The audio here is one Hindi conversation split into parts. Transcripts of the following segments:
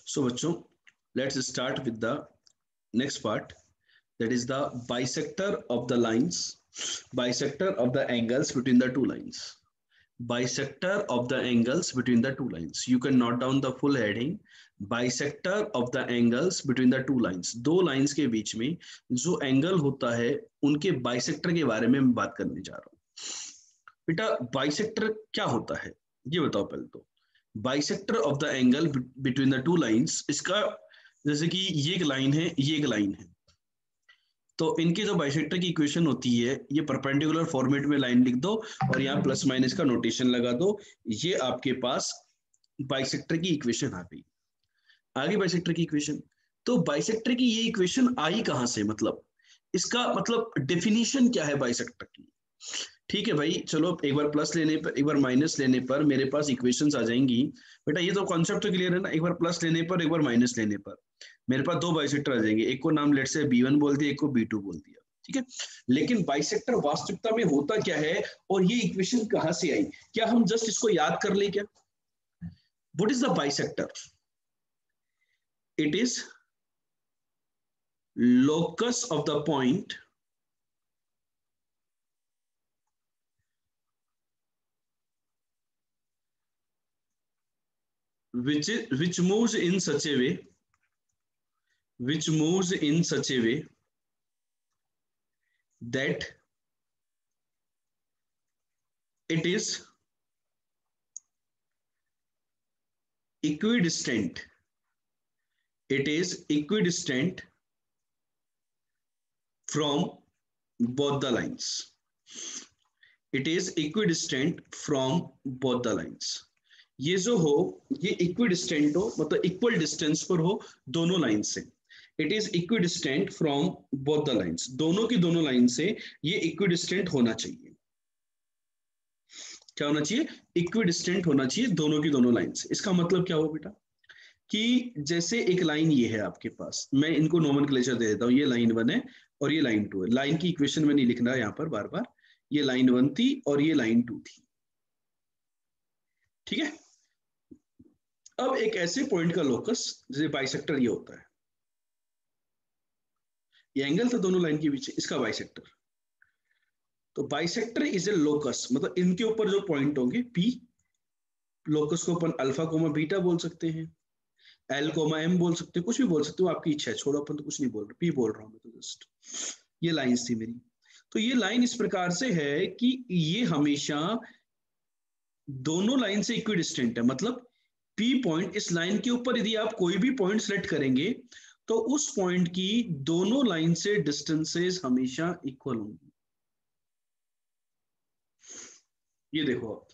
सो बच्चों, let's start with the next part, that is the bisector of the lines, bisector of the angles between the two lines, bisector of the angles between the two lines. You can note down the full heading, bisector of the angles between the two lines. दो lines के बीच में जो एंगल होता है उनके बाइसेक्टर के बारे में मैं बात करने जा रहा हूँ। बेटा बाइसेक्टर क्या होता है ये बताओ पहले तो। Bisector of the angle between the two lines, इसका जैसे कि ये एक लाइन है, ये एक लाइन है, तो इनकी जो बाइसेक्टर की इक्वेशन होती है, ये परपेंडिकुलर फॉर्मेट में लाइन लिख दो और यहाँ प्लस माइनस का नोटेशन लगा दो। ये आपके पास बाइसेक्टर की इक्वेशन आ गई। आगे बाइसेक्टर की इक्वेशन, तो बाइसेक्टर की ये इक्वेशन आई कहां से, मतलब इसका मतलब डेफिनेशन क्या है बाइसेक्टर की। ठीक है भाई, चलो एक बार प्लस लेने पर एक बार माइनस लेने पर मेरे पास इक्वेशंस आ जाएंगी। बेटा ये तो कॉन्सेप्ट तो क्लियर है ना, एक बार प्लस लेने पर एक बार माइनस लेने पर मेरे पास दो बाइसेक्टर आ जाएंगे, एक को नाम लेट से B1 बोल दिया, एक को B2 बोल दिया। ठीक है, लेकिन बाइसेक्टर वास्तविकता में होता क्या है और ये इक्वेशन कहां से आई, क्या हम जस्ट इसको याद कर ले क्या? What is the bisector? It is locus of the point which moves in such a way, which moves in such a way that it is equidistant, it is equidistant from both the lines, it is equidistant from both the lines। ये जो हो ये इक्विडिस्टेंट हो, मतलब इक्वल डिस्टेंस पर हो दोनों लाइन से। It is equidistant from both the lines, दोनों की दोनों लाइन से ये इक्विडिस्टेंट होना चाहिए। क्या होना चाहिए? इक्विडिस्टेंट होना चाहिए दोनों की दोनों लाइन से। इसका मतलब क्या हो बेटा कि जैसे एक लाइन ये है आपके पास, मैं इनको नोमेनक्लेचर दे देता हूँ, ये लाइन 1 है और ये लाइन 2 है। लाइन की इक्वेशन में नहीं लिखना यहाँ पर बार बार, ये लाइन 1 थी और ये लाइन 2 थी। ठीक है, अब एक ऐसे पॉइंट का लोकस जैसे बाइसेक्टर ये होता है, ये एंगल था दोनों लाइन के बीच, इसका बाइसेक्टर। तो बाइसेक्टर इज ए लोकस, मतलब इनके ऊपर जो पॉइंट होंगे पी, लोकस को अपन अल्फा कोमा बीटा बोल सकते हैं, एल कोमा एम बोल सकते हैं, कुछ भी बोल सकते हो, आपकी इच्छा है, छोड़ो अपन तो कुछ नहीं बोल रहे, पी बोल रहा हूं मैं तो जस्ट। ये लाइंस थी मेरी। तो ये लाइन इस प्रकार से है कि ये हमेशा दोनों लाइन से इक्विडिस्टेंट है, मतलब पी पॉइंट, इस लाइन के ऊपर यदि आप कोई भी पॉइंट सेलेक्ट करेंगे तो उस पॉइंट की दोनों लाइन से डिस्टेंसेस हमेशा इक्वल होंगी। ये देखो आप,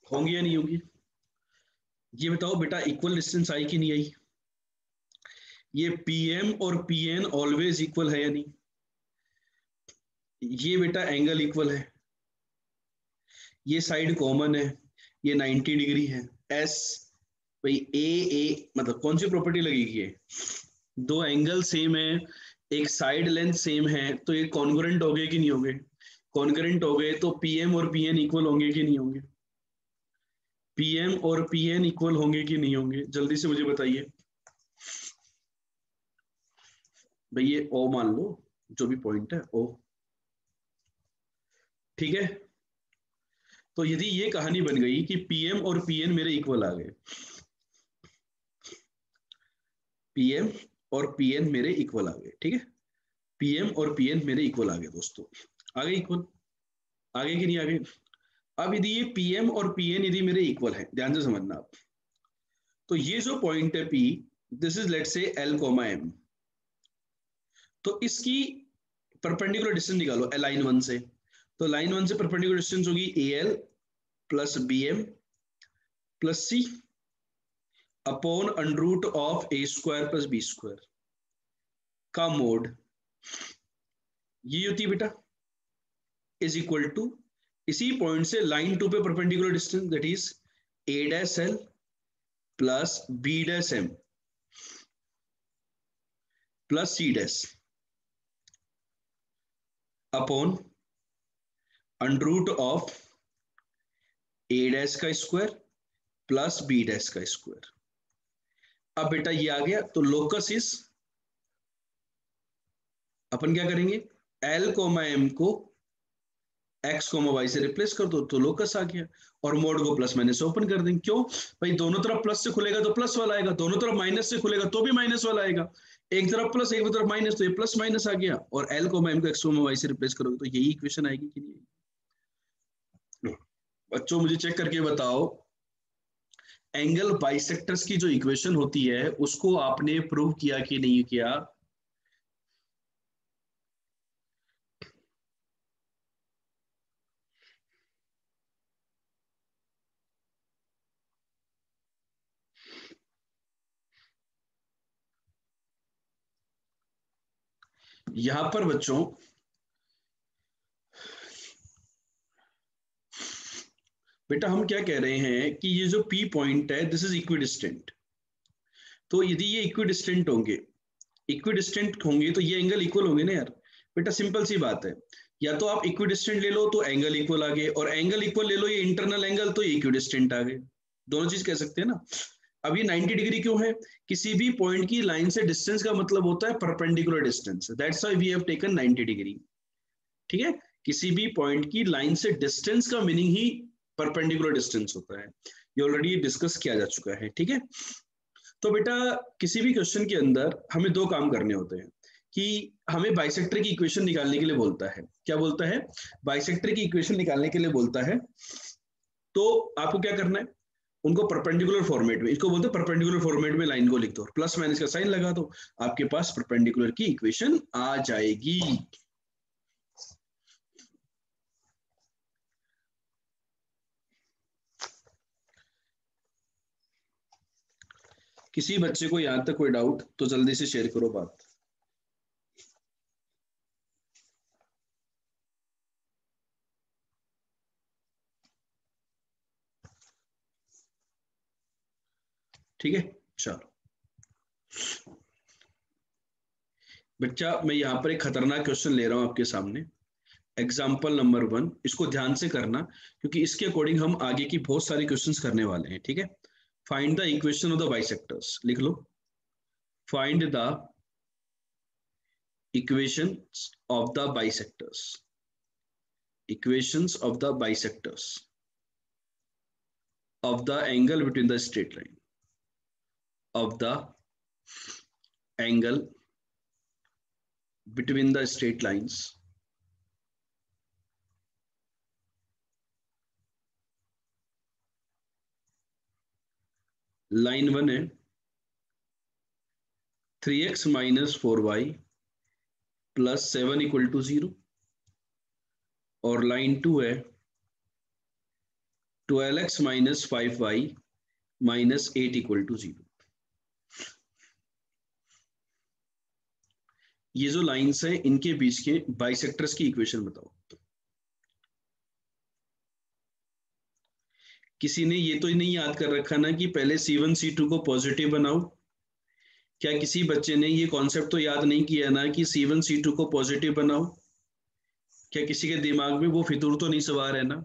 होंगी या नहीं होंगी? ये बताओ बेटा, इक्वल डिस्टेंस आई कि नहीं आई? ये पीएम और पीएन ऑलवेज इक्वल है या नहीं? ये बेटा एंगल इक्वल है, ये साइड कॉमन है, ये 90 डिग्री है। एस भाई ए मतलब कौन सी प्रॉपर्टी लगेगी? है दो एंगल सेम है, एक साइड लेंथ सेम है, तो ये कॉन्ग्रुएंट हो गए कि नहीं होंगे? कॉन्ग्रुएंट हो गए तो पीएम और पीएन इक्वल होंगे कि नहीं होंगे? पीएम और पीएन इक्वल होंगे कि नहीं होंगे? जल्दी से मुझे बताइए भाई। ये ओ मान लो, जो भी पॉइंट है ओ। ठीक है, तो यदि ये कहानी बन गई कि पीएम और पीएन मेरे इक्वल आ गए, पीएम और पीएन मेरे इक्वल आ गए, ठीक है, पीएम और पीएन मेरे इक्वल आ गए दोस्तों, आ गए इक्वल, आ गए कि नहीं आ गए? अब यदि ये पीएम और पीएन यदि मेरे इक्वल है, ध्यान से समझना आप, तो ये जो पॉइंट है P, this is let's say L comma M, तो इसकी परपेंडिकुलर डिस्टेंस निकालो लाइन 1 से। तो लाइन 1 से परपेंडिकुलर डिस्टेंस होगी A L plus B M plus C upon under root of A square plus B square का मोड, ये होती है बेटा, इज इक्वल टू इसी पॉइंट से लाइन 2 पे perpendicular distance, that is A dash L plus B dash M plus C dash upon under root of A dash का स्क्वायर प्लस बी डैश का स्क्वायर। अब बेटा ये आ गया, तो लोकस इज, अपन क्या करेंगे, एल कोमा एम को एक्स कोमा वाई से रिप्लेस कर दो तो लोकस आ गया, और मोड को प्लस माइनस से ओपन कर देंगे। क्यों भाई, दोनों तरफ प्लस से खुलेगा तो प्लस वाला आएगा, दोनों तरफ माइनस से खुलेगा तो भी माइनस वाला आएगा, एक तरफ प्लस एक तरफ माइनस, तो ये प्लस माइनस आ गया, और एल को एम को एक्स को वाई से रिप्लेस करोगे तो यही इक्वेशन आएगी कि नहीं। बच्चों मुझे चेक करके बताओ, एंगल बाइसेक्टर्स की जो इक्वेशन होती है उसको आपने प्रूव किया कि नहीं किया। यहां पर बच्चों बेटा हम क्या कह रहे हैं कि ये जो पी पॉइंट है दिस इज इक्विडिस्टेंट, तो यदि ये इक्विडिस्टेंट होंगे तो ये एंगल इक्वल होंगे ना यार। बेटा सिंपल सी बात है, या तो आप इक्विडिस्टेंट ले लो तो एंगल इक्वल आ गए, और एंगल इक्वल ले लो ये इंटरनल एंगल तो ये इक्विडिस्टेंट आ गए, दोनों चीज कह सकते हैं ना। अब ये 90 डिग्री क्यों है, किसी भी पॉइंट की लाइन से डिस्टेंस का मतलब होता है perpendicular distance, that's why we have taken 90 degree. ठीक है, किसी भी पॉइंट की लाइन से डिस्टेंस का मीनिंग ही परपेंडिकुलर डिस्टेंस होता है, ये ऑलरेडी डिस्कस किया जा चुका है। ठीक है, तो बेटा किसी भी क्वेश्चन के अंदर हमें दो काम करने होते हैं, कि हमें बाइसेक्टर की इक्वेशन निकालने के लिए बोलता है, क्या बोलता है, बाइसेक्टर की इक्वेशन निकालने के लिए बोलता है, तो आपको क्या करना है, उनको परपेंडिकुलर फॉर्मेट में, इसको बोलते हैं परपेंडिकुलर फॉर्मेट में लाइन को लिख दो, प्लस माइनस का साइन लगा दो, आपके पास परपेंडिकुलर की इक्वेशन आ जाएगी। किसी बच्चे को यहां तक कोई डाउट तो जल्दी से शेयर करो बात। ठीक है, चलो बच्चा मैं यहाँ पर एक खतरनाक क्वेश्चन ले रहा हूं आपके सामने, एग्जाम्पल नंबर 1, इसको ध्यान से करना क्योंकि इसके अकॉर्डिंग हम आगे की बहुत सारी क्वेश्चंस करने वाले हैं। ठीक है, find the equation of the bisectors, लिख लो, find the equations of the bisectors, equations of the bisectors of the angle between the straight line, of the angle between the straight lines line 1 है 3x minus 4y plus 7 equal to 0, और लाइन 2 है 12x minus 5y minus 8 equal to 0। ये जो लाइंस हैं इनके बीच के बाइसेक्टर्स की इक्वेशन बताओ। किसी ने ये तो नहीं याद कर रखा ना कि पहले C1 C2 को पॉजिटिव बनाओ, क्या किसी बच्चे ने ये कॉन्सेप्ट तो याद नहीं किया ना कि C1 C2 को पॉजिटिव बनाओ, क्या किसी के दिमाग में वो फितूर तो नहीं सवार है ना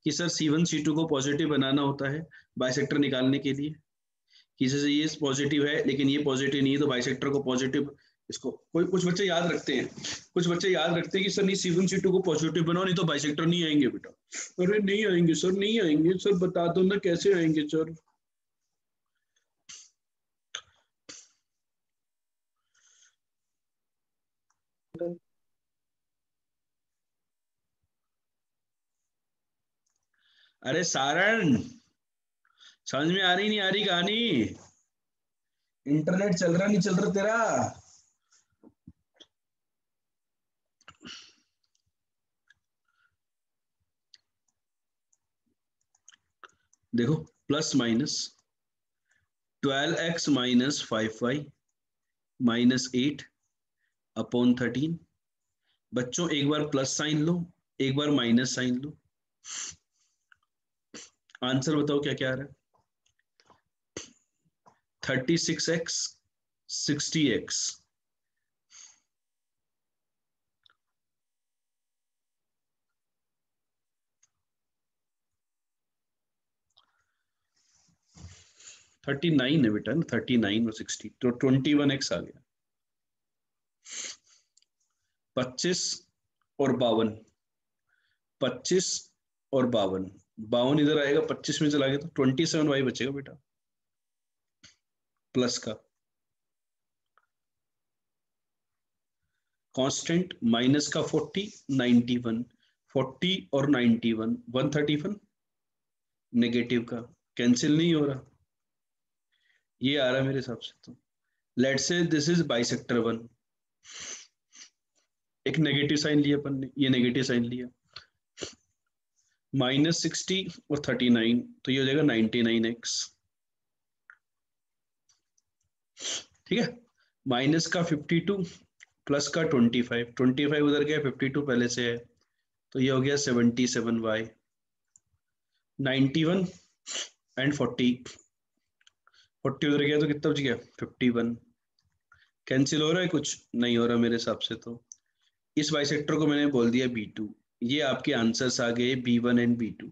कि सर C1 C2 को पॉजिटिव बनाना होता है बाइसेक्टर निकालने के लिए, किसी से ये पॉजिटिव है लेकिन ये पॉजिटिव नहीं है तो बाइसेक्टर को पॉजिटिव, इसको कोई कुछ बच्चे याद रखते हैं, कुछ बच्चे याद रखते हैं कि सर नहीं C1 C2 को पॉजिटिव बनाओ नहीं तो बाइसेक्टर नहीं आएंगे बेटा। अरे नहीं आएंगे सर, नहीं आएंगे सर, बता दो ना कैसे आएंगे सर। अरे सारण, समझ में आ रही नहीं आ रही कहानी, इंटरनेट चल रहा नहीं चल रहा तेरा। देखो plus minus 12x minus 5y minus 8 upon 13। बच्चों एक बार प्लस साइन लो, एक बार माइनस साइन लो, आंसर बताओ क्या क्या आ रहा है। 36x 60x, 39 है बेटा, 39 और 60 तो 21x आ गया। 25 और 52, 25 और 52, 52 इधर आएगा, 25 में चला गया तो 27y बचेगा बेटा प्लस का। कांस्टेंट माइनस का 40, 91, 40 और 91, 131, नेगेटिव का कैंसिल नहीं हो रहा, ये आ रहा है मेरे हिसाब से। तो let's say this is bisector 1, एक नेगेटिव साइन लिया अपन ने, ये नेगेटिव साइन लिया, -60 और 39 तो ये हो जाएगा 99x, ठीक है। माइनस का 52 प्लस का 25, 25 उधर गया, 52 पहले से है तो ये हो गया 77y, 91 एंड 40, 40 उधर गया तो कितना बच गया 51, कैंसिल हो रहा है, कुछ नहीं हो रहा मेरे हिसाब से। तो इस बाइसेक्टर को मैंने बोल दिया B2। ये आपके आंसर्स आ गए B1 and B2।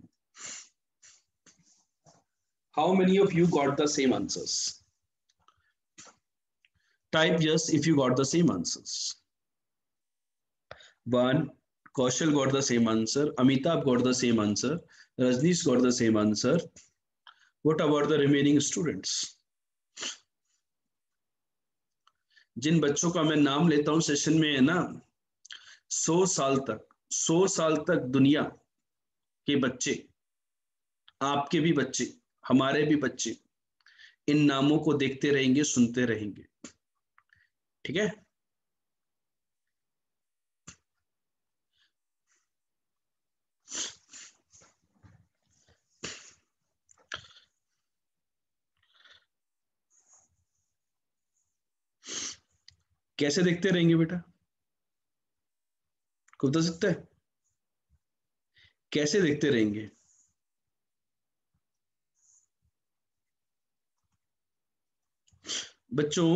How many of you got the same answers? Type yes if you got the same answers. 1, Kaushal got the same answer, Amitabh got the same answer, Rajneesh got the same answer. What about the remaining students? जिन बच्चों का मैं नाम लेता हूं सेशन में है ना, 100 साल तक दुनिया के बच्चे, आपके भी बच्चे, हमारे भी बच्चे इन नामों को देखते रहेंगे, सुनते रहेंगे, ठीक है। कैसे देखते रहेंगे बेटा, को बता सकता है कैसे देखते रहेंगे? बच्चों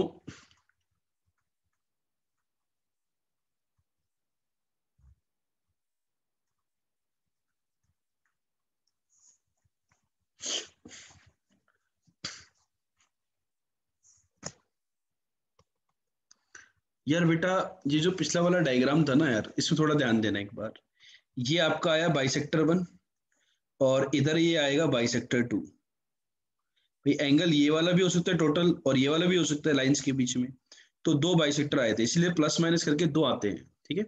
यार बेटा, ये जो पिछला वाला डायग्राम था ना यार, इसमें थोड़ा ध्यान देना एक बार। ये आपका आया बाइसेक्टर 1 और इधर ये आएगा बाइसेक्टर 2। भाई एंगल ये वाला भी हो सकता है टोटल और ये वाला भी हो सकता है लाइंस के बीच में। तो दो बाइसेक्टर आए थे, इसलिए प्लस माइनस करके दो आते हैं, ठीक है।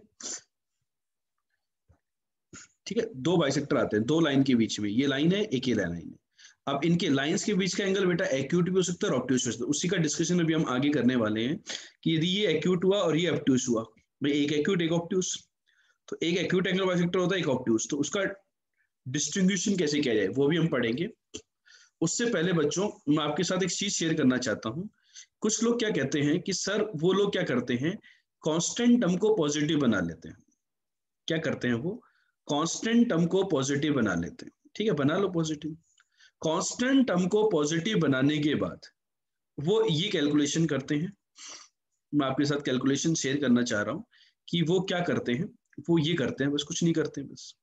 ठीक है, दो बाइसेक्टर आते हैं दो लाइन के बीच में, ये लाइन है एक ये लाइन है। अब इनके लाइंस के बीच का एंगल बेटा एक्यूट भी हो सकता है और ऑब्ट्यूस हो सकता है, उसी का डिस्कशन अभी हम आगे करने वाले हैं कि यदि ये एक्यूट हुआ और ये ऑब्ट्यूस हुआ, भाई एक एक्यूट एक ऑब्ट्यूस, तो एक एक्यूट एंगल बाइसेक्टर होता है एक ऑब्ट्यूस, तो उसका डिस्ट्रीब्यूशन कैसे किया जाए वो भी हम पढ़ेंगे। उससे पहले बच्चों मैं आपके साथ एक चीज शेयर करना चाहता हूं। कुछ लोग क्या कहते हैं कि सर वो लोग क्या करते हैं, कांस्टेंट टर्म को पॉजिटिव बना लेते हैं। क्या करते हैं वो, कांस्टेंट टर्म को पॉजिटिव बना लेते हैं, ठीक है, बना लो पॉजिटिव। कांस्टेंट टर्म को पॉजिटिव बनाने के बाद वो ये कैलकुलेशन करते हैं, मैं आपके साथ कैलकुलेशन शेयर करना चाह रहा हूं कि वो क्या करते हैं। वो ये करते हैं, बस कुछ नहीं करते हैं, बस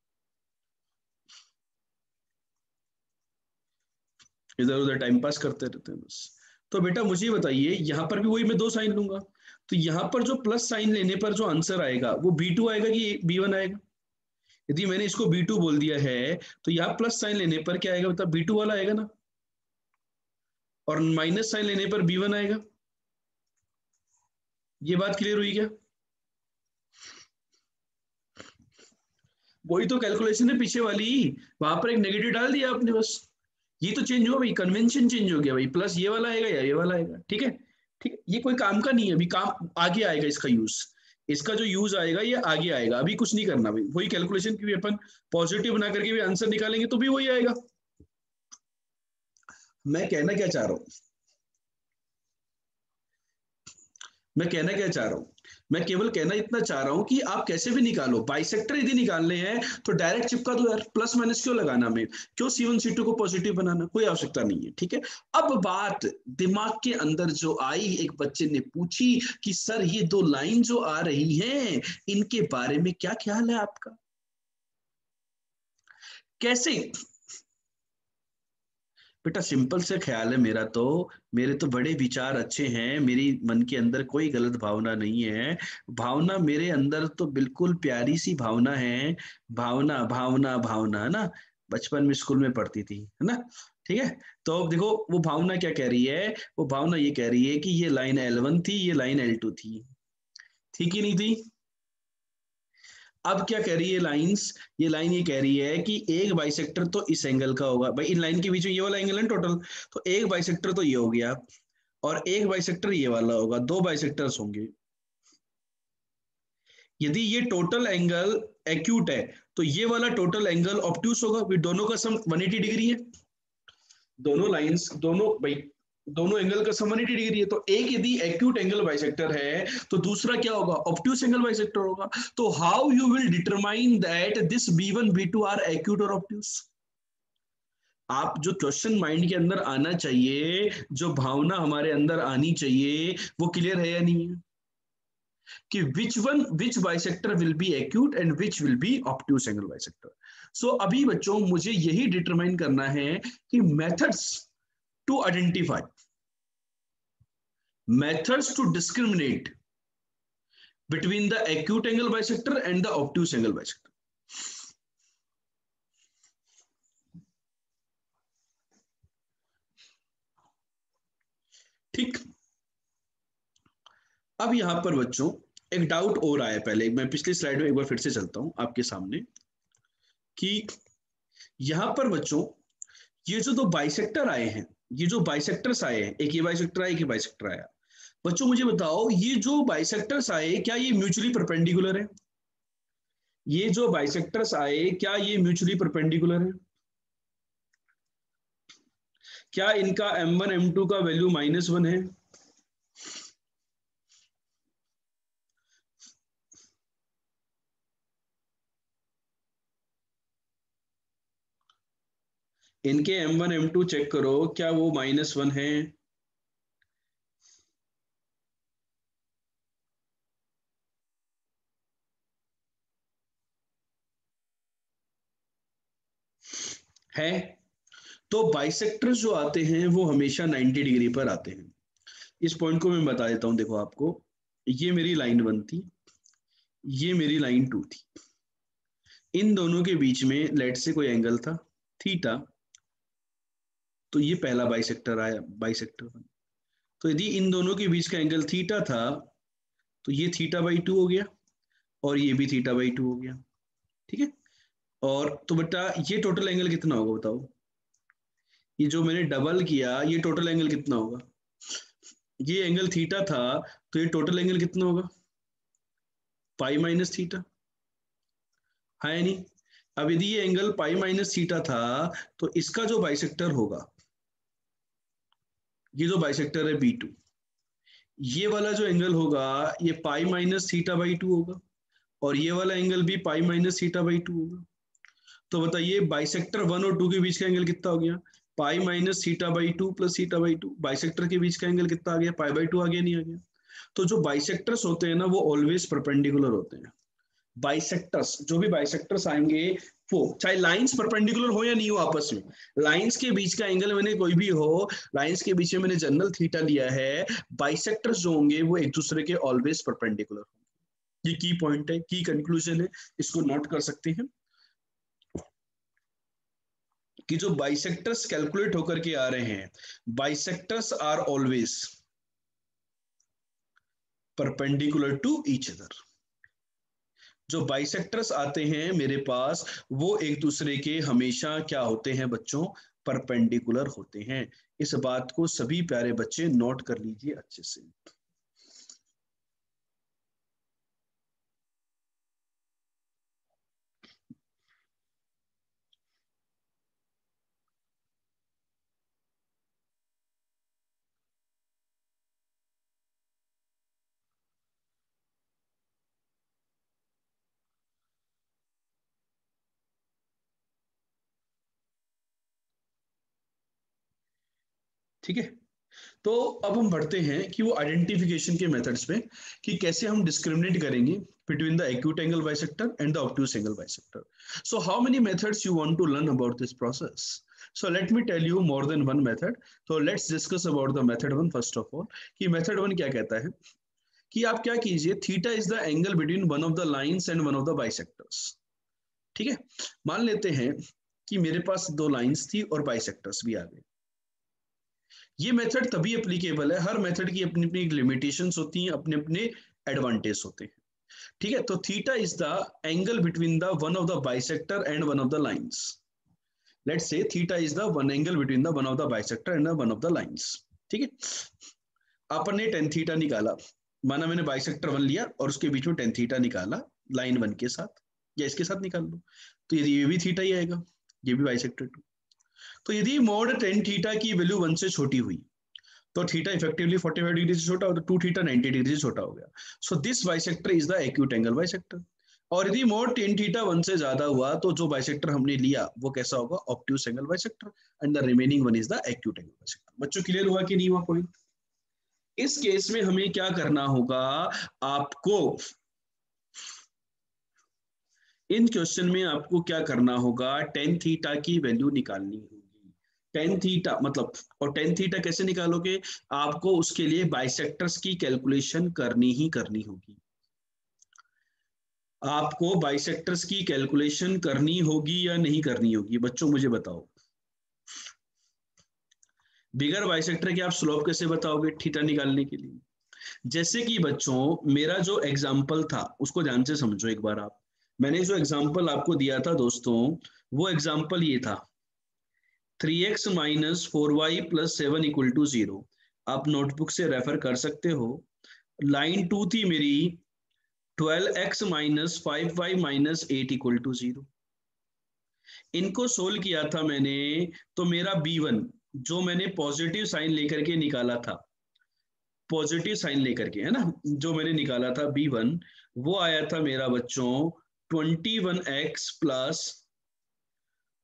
इधर उधर टाइम पास करते रहते हैं बस। तो बेटा मुझे बताइए, यहां पर भी वही मैं दो साइन लूंगा, तो यहां पर जो प्लस साइन लेने पर जो आंसर आएगा वो B2 आएगा कि B1 आएगा? यदि मैंने इसको B2 बोल दिया है तो यहाँ प्लस साइन लेने पर क्या आएगा बता, B2 वाला आएगा ना, और माइनस साइन लेने पर B1 आएगा। ये बात क्लियर हुई क्या? वही तो कैलकुलेशन है पीछे वाली, वहां पर एक नेगेटिव डाल दिया आपने बस, ये तो चेंज हुआ भाई, कन्वेंशन चेंज हो गया भाई, प्लस ये वाला आएगा या ये वाला आएगा, ठीक है। ठीक है, ये कोई काम का नहीं है, अभी काम आगे आएगा इसका यूज, इसका जो यूज आएगा ये आगे आएगा, अभी कुछ नहीं करना भाई, वही कैलकुलेशन की भी अपन पॉजिटिव बना करके भी आंसर निकालेंगे तो भी वही आएगा। मैं कहना क्या चाह रहा हूं, मैं कहना क्या चाह रहा हूं, मैं केवल कहना इतना चाह रहा हूं कि आप कैसे भी निकालो, बाइसेक्टर यदि निकालने हैं तो डायरेक्ट चिपका दो यार, प्लस माइनस क्यों लगाना, में क्यों C1 C2 को पॉजिटिव बनाना, कोई आवश्यकता नहीं है, ठीक है। अब बात दिमाग के अंदर जो आई, एक बच्चे ने पूछी कि सर ये दो लाइन जो आ रही हैं इनके बारे में क्या ख्याल है आपका, कैसे बेटा सिंपल से ख्याल है मेरा तो, मेरे तो बड़े विचार अच्छे हैं, मेरी मन के अंदर कोई गलत भावना नहीं है। भावना मेरे अंदर तो बिल्कुल प्यारी सी भावना है। भावना भावना भावना, है ना, बचपन में स्कूल में पढ़ती थी, है ना। ठीक है। तो अब देखो वो भावना क्या कह रही है, वो भावना ये कह रही है कि ये लाइन L1 थी, ये लाइन L2 थी कि नहीं थी। अब क्या कह रही है लाइंस, ये लाइन ये कह रही है कि एक बाइसेक्टर तो इस एंगल का होगा, भाई इन लाइन के बीच में ये वाला एंगल है टोटल, तो एक बाइसेक्टर तो ये हो गया, और एक बाइसेक्टर ये वाला होगा, दो बाइसेक्टर्स होंगे। यदि ये टोटल एंगल एक्यूट है तो ये वाला टोटल एंगल ऑब्ट्यूस होगा, फिर दोनों का सम 180 डिग्री है। दोनों लाइंस, दोनों भाई, दोनों एंगल का सम 180 डिग्री है, तो एक यदि एक्यूट एंगल बाइसेक्टर है तो दूसरा क्या होगा, ऑब्ट्यूस एंगल बाइसेक्टर होगा। तो how you will determine that this B1 B2 are acute और ऑब्ट्यूस। आप जो क्वेश्चन माइंड के अंदर आना चाहिए, जो भावना हमारे अंदर आनी चाहिए, वो क्लियर है या नहीं है, कि which bisector will be acute and which will be obtuse angle bisector. So अभी बच्चों मुझे यही डिटरमाइन करना है कि methods to identify, methods to discriminate between the acute angle bisector and the obtuse angle bisector. ठीक। अब यहां पर बच्चों एक डाउट और आया, पहले मैं पिछली स्लाइड में एक बार फिर से चलता हूं आपके सामने, कि यहां पर बच्चों ये जो दो बाइसेक्टर आए हैं, ये जो बाइसेक्टर्स आए हैं, एक ये बाइसेक्टर आया, एक ये बाइसेक्टर आया, बच्चों मुझे बताओ ये जो बाइसेक्टर्स आए क्या ये म्यूचुअली परपेंडिकुलर है। ये जो बाइसेक्टर्स आए क्या ये म्यूचुअली परपेंडिकुलर है, क्या इनका M1 M2 का वैल्यू -1 है। इनके M1 M2 चेक करो, क्या वो -1 है। है। तो बाइसेक्टर्स जो आते हैं वो हमेशा 90 डिग्री पर आते हैं। इस पॉइंट को मैं बता देता हूं, देखो आपको, ये मेरी लाइन 1 थी, ये मेरी लाइन 2 थी, इन दोनों के बीच में लेट से कोई एंगल था थीटा, तो ये पहला बाइसेक्टर आया, बाइसेक्टर 1। तो यदि इन दोनों के बीच का एंगल थीटा था तो ये θ/2 हो गया, और ये भी θ/2 हो गया। ठीक है। और तो बेटा ये टोटल एंगल कितना होगा बताओ, ये जो मैंने डबल किया ये टोटल एंगल कितना होगा, ये एंगल थीटा था, तो ये टोटल एंगल कितना होगा, π-θ, है या नहीं। अब यदि ये एंगल π-θ था, तो इसका जो बाइसेक्टर होगा, ये जो बाइसेक्टर है B2, ये वाला जो एंगल होगा ये π-θ/2 होगा, और ये वाला एंगल भी π-θ/2 होगा। तो बताइए बाइसेक्टर 1 और 2 के बीच का एंगल कितना हो गया, π-θ/2 प्लस θ/2, बाइसेक्टर के बीच का एंगल कितना आ गया, π/2 आ गया, नहीं आ गया। तो जो बाइसेक्टर्स होते हैं ना वो ऑलवेज परपेंडिकुलर होते हैं। बाइसेक्टर्स, जो भी बाइसेक्टर्स आएंगे, वो चाहे लाइंस परपेंडिकुलर हो या नहीं हो आपस में, लाइंस के बीच का एंगल मैंने कोई भी हो, लाइंस के बीच में मैंने जनरल थीटा लिया है, बाइसेक्टर्स जो होंगे वो एक दूसरे के ऑलवेज परपेंडिकुलर होंगे। ये की पॉइंट है, की कंक्लूजन है, इसको नोट कर सकते हैं कि जो बाइसेक्टर्स कैलकुलेट होकर के आ रहे हैं, bisectors are always perpendicular to each other. जो बाइसेक्टर्स आते हैं मेरे पास वो एक दूसरे के हमेशा क्या होते हैं बच्चों, परपेंडिकुलर होते हैं। इस बात को सभी प्यारे बच्चे नोट कर लीजिए अच्छे से। ठीक है। तो अब हम बढ़ते हैं कि वो आइडेंटिफिकेशन के मेथड्स पे, कि कैसे हम डिस्क्रिमिनेट करेंगे between the acute angle bisector and the obtuse angle bisector. So how many methods you want to learn about this process? So let me tell you more than one method. So let's discuss about the method one first of all. कि method one क्या कहता है कि आप क्या कीजिए, theta is the angle between one of the lines and one of the bisectors. ठीक है, मान लेते हैं कि मेरे पास दो लाइंस थी और बाइसेक्टर्स भी आ गए. ये मेथड तभी एप्लीकेबल है, हर मेथड की अपनी अपनी लिमिटेशंस होती हैं, अपने अपने एडवांटेज होते हैं. ठीक है, तो theta is the angle between the one of the bisector and one of the lines. Let's say theta is the one angle between the one of the bisector and one of the lines. ठीक है, अपन ने टेन थीटा निकाला, माना मैंने बाइसेक्टर वन लिया और उसके बीच में टेन थीटा निकाला लाइन वन के साथ, या इसके साथ निकाल लो, तो ये भी थीटा ही आएगा, ये भी बाइसेक्टर टू. तो यदि मोड टेन थीटा की वैल्यू वन से छोटी हुई तो थीटा इफेक्टिवली 45 डिग्री से छोटा, तो टू थीटा 90 डिग्री से छोटा हो गया. So this bisector is the acute angle bisector. और यदि मोड टेन थीटा वन से ज्यादा हुआ तो जो बाइसेक्टर हमने लिया वो कैसा होगा, obtuse angle bisector, and the remaining one is the acute angle bisector. बच्चों क्लियर हुआ कि नहीं हुआ पॉइंट? इस केस में हमें क्या करना होगा, आपको इन क्वेश्चन में आपको क्या करना होगा, टेन थीटा की वैल्यू निकालनी होगी. टेन थीटा मतलब, और टेन थीटा कैसे निकालोगे, आपको उसके लिए बाइसेक्टर्स की कैलकुलेशन करनी ही करनी होगी. आपको बाइसेक्टर्स की कैलकुलेशन करनी होगी या नहीं करनी होगी, बच्चों मुझे बताओ. बिगर बाइसेक्टर के आप स्लोप कैसे बताओगे थीटा निकालने के लिए? जैसे कि बच्चों मेरा जो एग्जाम्पल था उसको ध्यान से समझो एक बार आप. मैंने जो एग्जाम्पल आपको दिया था दोस्तों, वो एग्जाम्पल ये था 3x minus 4y plus 7 equal to 0. आप नोटबुक से रेफर कर सकते हो. लाइन टू थी मेरी 12x minus 5y minus 8 equal to 0. इनको सोल्व किया था मैंने, तो मेरा b1 जो मैंने पॉजिटिव साइन लेकर के निकाला था, पॉजिटिव साइन लेकर के, है ना, जो मैंने निकाला था b1, वो आया था मेरा बच्चों 21x plus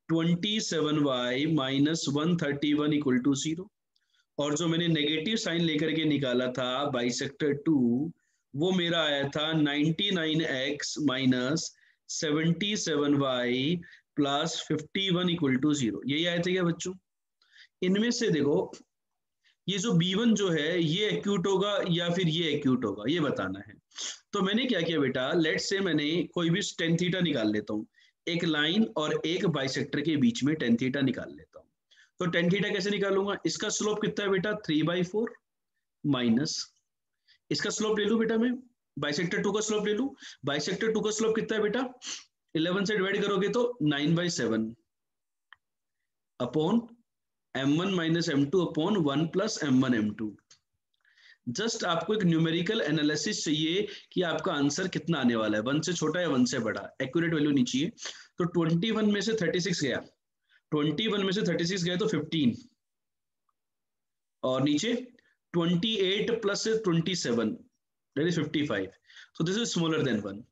27y minus 131 equal to 0. और जो मैंने नेगेटिव साइन लेकर के निकाला था बाइसेक्टर टू, वो मेरा आया था 99x minus 77y plus 51 equal to 0. यही आए थे क्या बच्चों? इनमें से देखो, ये जो B1 जो है ये एक्यूट होगा या फिर ये एक्यूट होगा, ये बताना है. तो मैंने क्या किया बेटा, लेट से मैंने कोई भी टेन थीटा निकाल लेता हूँ, एक लाइन और एक बाइसेक्टर के बीच में टेन थीटा निकाल लेता हूँ. तो टेन थीटा कैसे निकालूंगा, इसका स्लोप कितना है बेटा 3/4 माइनस, इसका स्लोप ले लू बेटा मैं, बाइसेक्टर टू का स्लोप ले लू. बाइसेक्टर टू का स्लोप कितना है बेटा, 11 से डिवाइड करोगे तो 9/7 upon m1 minus m2 upon 1 plus m1 m2. Just आपको एक न्यूमेरिकल एनालिसिस चाहिए कि आपका आंसर कितना आने वाला है, वन से छोटा या वन से बड़ा, एक्यूरेट वैल्यू नहीं चाहिए. तो 21 में से 36 गया, 21 में से 36 गया तो 15, और नीचे 28 प्लस 27 दैट इज 55. तो दिस इज स्मॉलर देन 1.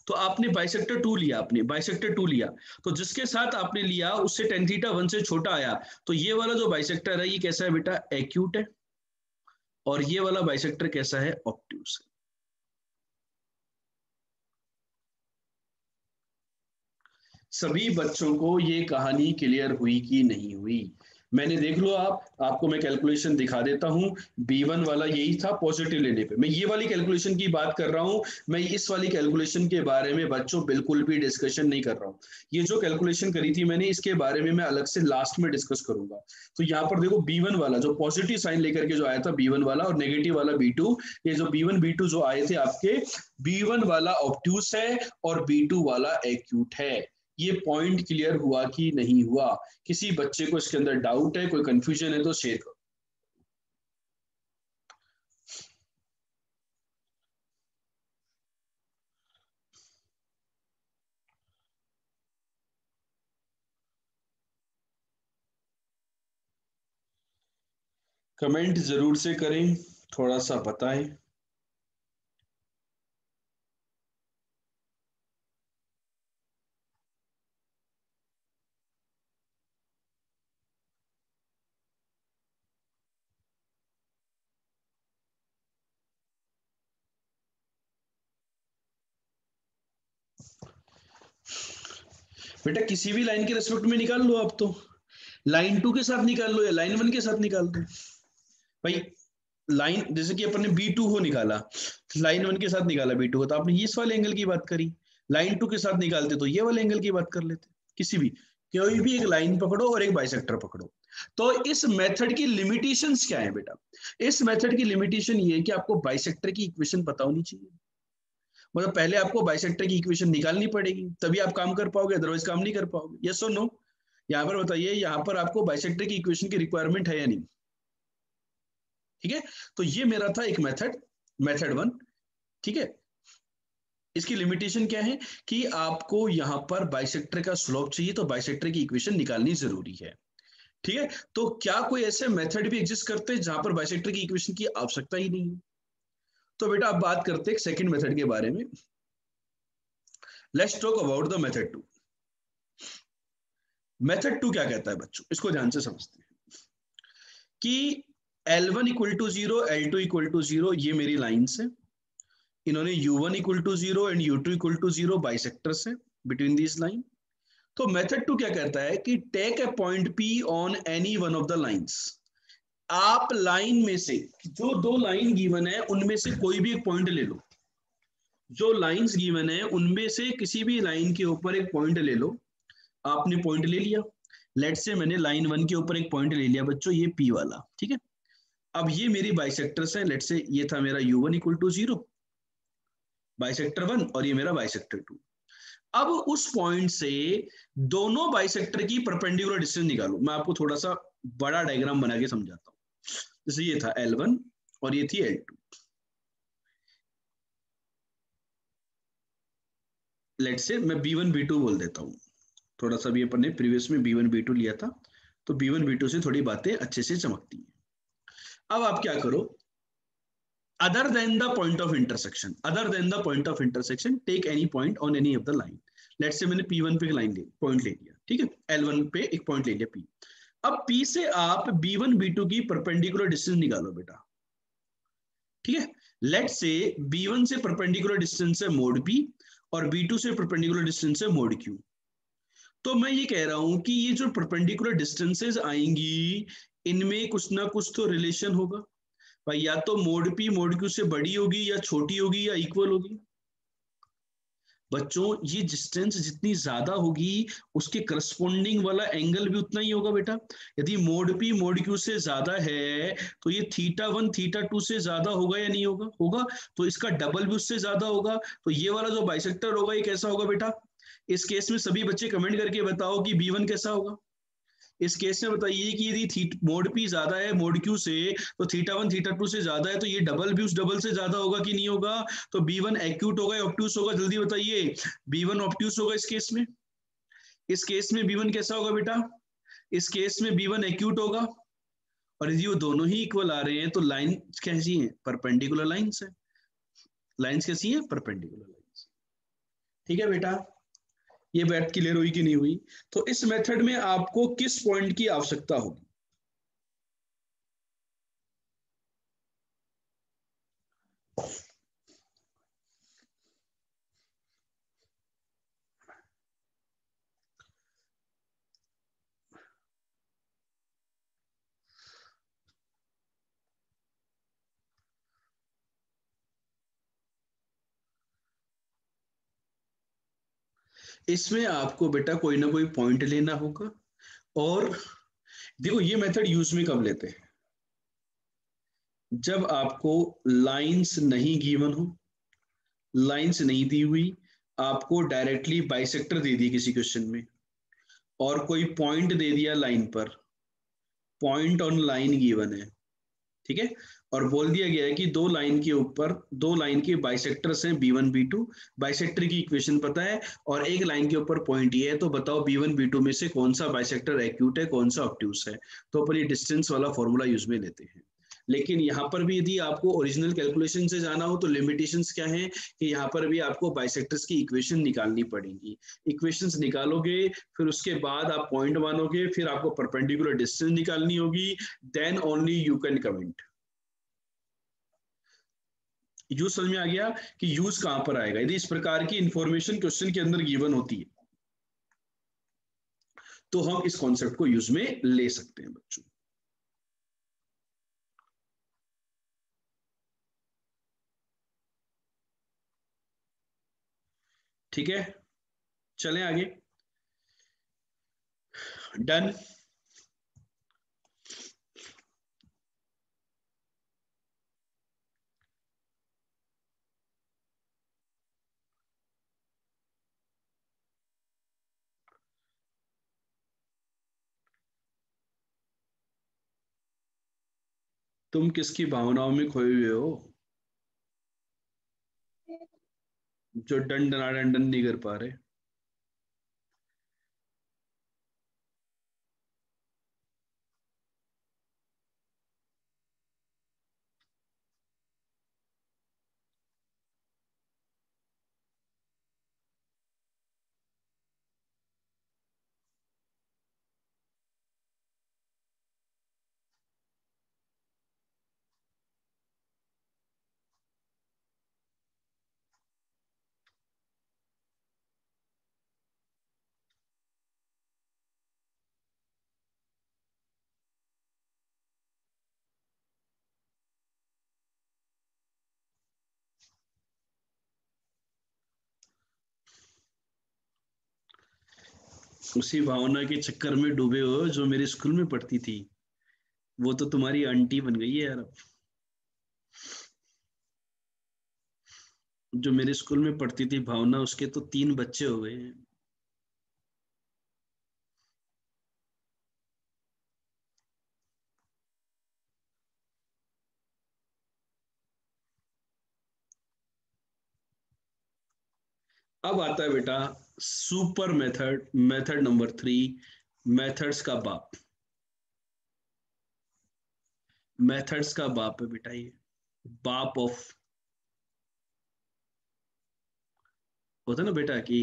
तो आपने बाइसेक्टर टू लिया, आपने बाइसेक्टर टू लिया, तो जिसके साथ आपने लिया उससे टेन थीटा वन से छोटा आया, तो ये वाला जो बाइसेक्टर है ये कैसा है बेटा, एक्यूट है, और ये वाला बाइसेक्टर कैसा है, ऑब्ट्यूस. सभी बच्चों को ये कहानी क्लियर हुई कि नहीं हुई? मैंने देख लो, आपको मैं कैलकुलेशन दिखा देता हूं. B1 वाला यही था, पॉजिटिव लेने पे मैं ये वाली कैलकुलेशन की बात कर रहा हूं. मैं इस वाली कैलकुलेशन के बारे में बच्चों बिल्कुल भी डिस्कशन नहीं कर रहा हूं. ये जो कैलकुलेशन करी थी मैंने, इसके बारे में मैं अलग से लास्ट में डिस्कस करूंगा. तो यहाँ पर देखो B1 वाला जो पॉजिटिव साइन लेकर के जो आया था B1 वाला, और नेगेटिव वाला B2, ये जो B1 B2 जो आए थे आपके, B1 वाला ऑब्ट्यूस है और B2 वाला एक्यूट है. ये पॉइंट क्लियर हुआ कि नहीं हुआ? किसी बच्चे को इसके अंदर डाउट है, कोई कंफ्यूजन है तो शेयर करो. कमेंट जरूर से करें, थोड़ा सा बताएं. बेटा किसी भी लाइन के रेस्पेक्ट में निकाल लो आप, तो लाइन 2 के साथ निकाल लो या लाइन 1 के साथ निकाल दो भाई। लाइन जैसे कि अपन ने B2 को निकाला, लाइन 1 के साथ निकाला B2 को, तो आपने इस वाले एंगल की बात करी, लाइन 2 के साथ निकालते तो ये वाले एंगल की बात कर लेते। किसी भी, कोई भी एक लाइन पकड़ो और एक बाइसेक्टर पकड़ो। तो इस मेथड की लिमिटेशंस क्या है बेटा? इस मेथड की लिमिटेशन ये है कि आपको बाइसेक्टर की इक्वेशन पता होनी चाहिए। मतलब पहले आपको बाइसेक्टर की इक्वेशन निकालनी पड़ेगी, तभी आप काम कर पाओगे, अदरवाइज काम नहीं कर पाओगे। यस और नो? यहाँ पर बताइए, यहाँ पर आपको बाइसेक्टर की इक्वेशन की रिक्वायरमेंट है या नहीं? ठीक है, तो ये मेरा था एक मेथड, मेथड 1। ठीक है, इसकी लिमिटेशन क्या है कि आपको यहां पर बाइसेक्टर का स्लोप चाहिए, तो बाइसेक्टर की इक्वेशन निकालनी जरूरी है। ठीक है, तो क्या कोई ऐसे मेथड भी एग्जिस्ट करते हैं जहां पर बाइसेक्टर की इक्वेशन की आवश्यकता ही नहीं है? तो बेटा अब बात करते हैं सेकंड मेथड के बारे में। Let's talk about the method 2। Method 2 क्या कहता है बच्चों, इसको ध्यान से समझते हैं कि L1 equal to 0, L2 equal to 0, ये मेरी लाइन्स है। इन्होंने U1 equal to 0 and U2 equal to 0 bisectors है बिटवीन दिस लाइन। तो मेथड 2 क्या कहता है कि take a point P on any one of the lines. आप लाइन में से जो दो लाइन गिवन है उनमें से कोई भी एक पॉइंट ले लो। जो लाइंस गिवन है उनमें से किसी भी लाइन के ऊपर एक पॉइंट ले लो। आपने पॉइंट ले लिया, लेट से मैंने लाइन 1 के ऊपर एक पॉइंट ले लिया बच्चों, ये P वाला। ठीक है, अब ये मेरी बाइसेक्टर्स है। लेट से ये था मेरा U1 इक्वल टू 0 बाइसेक्टर 1, और ये मेरा बाइसेक्टर 2। अब उस पॉइंट से दोनों बाइसेक्टर की परपेंडिकुलर डिस्टेंस निकालो। मैं आपको थोड़ा सा बड़ा डायग्राम बना के समझाता हूं। जैसे ये था L1 और ये थी L2। लेट से मैं B1 B2 बोल देता हूं। थोड़ा सा भी अपन ने प्रीवियस में B1 B2 लिया था, तो B1 B2 से थोड़ी बातें अच्छे से चमकती हैं। अब आप क्या करो, other than the point of intersection, other than the point of intersection, take any point on any of the line. Let's say मैंने P1 पे लाइन पॉइंट ले लिया। ठीक है, L1 पे एक पॉइंट ले लिया P। अब P से आप B1 B2 की परपेंडिकुलर डिस्टेंस निकालो बेटा। ठीक है, लेट से B1 से परपेंडिकुलर डिस्टेंस है मोड P और B2 से परपेंडिकुलर डिस्टेंस है मोड Q। तो मैं ये कह रहा हूं कि ये जो परपेंडिकुलर डिस्टेंसेस आएंगी, इनमें कुछ ना कुछ तो रिलेशन होगा भाई। या तो मोड P मोड Q से बड़ी होगी, या छोटी होगी, या इक्वल होगी। बच्चों ये डिस्टेंस जितनी ज्यादा होगी उसके करस्पॉन्डिंग वाला एंगल भी उतना ही होगा बेटा। यदि मोड P मोड Q से ज्यादा है तो ये θ1 θ2 से ज्यादा होगा या नहीं होगा? होगा। तो इसका डबल भी उससे ज्यादा होगा। तो ये वाला जो बाइसेक्टर होगा ये कैसा होगा बेटा? इस केस में सभी बच्चे कमेंट करके बताओ कि B1 कैसा होगा। इस केस में बताइए कि यदि मोड P ज्यादा है मोड Q से, तो θ1 θ2 से ज्यादा है, तो ये डबल भी उस डबल से ज्यादा होगा कि नहीं होगा? तो B1 एक्यूट होगा या ऑब्ट्यूस होगा? जल्दी बताइए। B1 ऑब्ट्यूस होगा इस केस में। इस केस में B1 कैसा होगा बेटा? इस केस में B1 एक्यूट होगा। और यदि वो दोनों ही इक्वल आ रहे हैं तो लाइन कैसी है? परपेंडिकुलर लाइंस है। लाइंस कैसी है? Perpendicular lines. ठीक है बेटा, ये बात क्लियर हुई कि नहीं हुई? तो इस मेथड में आपको किस पॉइंट की आवश्यकता होगी? इसमें आपको बेटा कोई ना कोई पॉइंट लेना होगा। और देखो ये मेथड यूज में कब लेते हैं? जब आपको लाइंस नहीं गिवन हो, लाइंस नहीं दी हुई, आपको डायरेक्टली बाइसेक्टर दे दी किसी क्वेश्चन में, और कोई पॉइंट दे दिया लाइन पर, पॉइंट ऑन लाइन गिवन है। ठीक है, और बोल दिया गया है कि दो लाइन के ऊपर, दो लाइन के बाइसेक्टर्स हैं B1 B2, बाइसेक्टर की इक्वेशन पता है, और एक लाइन के ऊपर पॉइंट ये है, तो बताओ B1 B2 में से कौन सा बाइसेक्टर एक्यूट है, कौन सा ऑब्ट्यूस है? तो अपन ये डिस्टेंस वाला फॉर्मूला यूज में लेते हैं। लेकिन यहाँ पर भी यदि आपको ओरिजिनल कैलकुलेशन से जाना हो तो लिमिटेशंस क्या है कि यहाँ पर भी आपको बाइसेक्टर्स की इक्वेशन निकालनी पड़ेगी। इक्वेशंस निकालोगे, फिर उसके बाद आप पॉइंट मानोगे, फिर आपको परपेंडिकुलर डिस्टेंस निकालनी होगी, then only you can comment. यूज समझ में आ गया कि यूज कहां पर आएगा यदि इस प्रकार की इंफॉर्मेशन क्वेश्चन के अंदर गिवन होती है? तो हम इस कॉन्सेप्ट को यूज में ले सकते हैं बच्चों। ठीक है, चलें आगे। डन। तुम किसकी भावनाओं में खोए हुए हो जो डन डना डन डन नहीं कर पा रहे? उसी भावना के चक्कर में डूबे हो जो मेरे स्कूल में पढ़ती थी। वो तो तुम्हारी आंटी बन गई है यार अब। जो मेरे स्कूल में पढ़ती थी भावना, उसके तो 3 बच्चे हो गए हैं। अब आता है बेटा super method, method number 3, methods का बाप। मेथड्स का बाप है बेटा ये, बाप ऑफ। होता है ना बेटा कि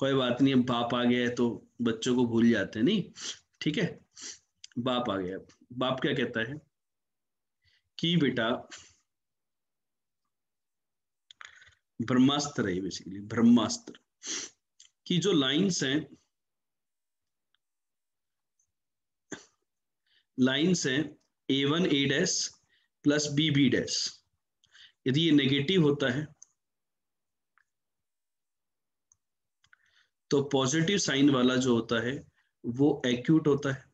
कोई बात नहीं, अब बाप आ गया है तो बच्चों को भूल जाते हैं, नहीं? ठीक है, बाप आ गया। बाप क्या कहता है कि बेटा ब्रह्मास्त्र है बेसिकली, ब्रह्मास्त्र की जो लाइंस हैं, लाइंस हैं A1 A' plus B B'। यदि ये नेगेटिव होता है तो पॉजिटिव साइन वाला जो होता है वो एक्यूट होता है,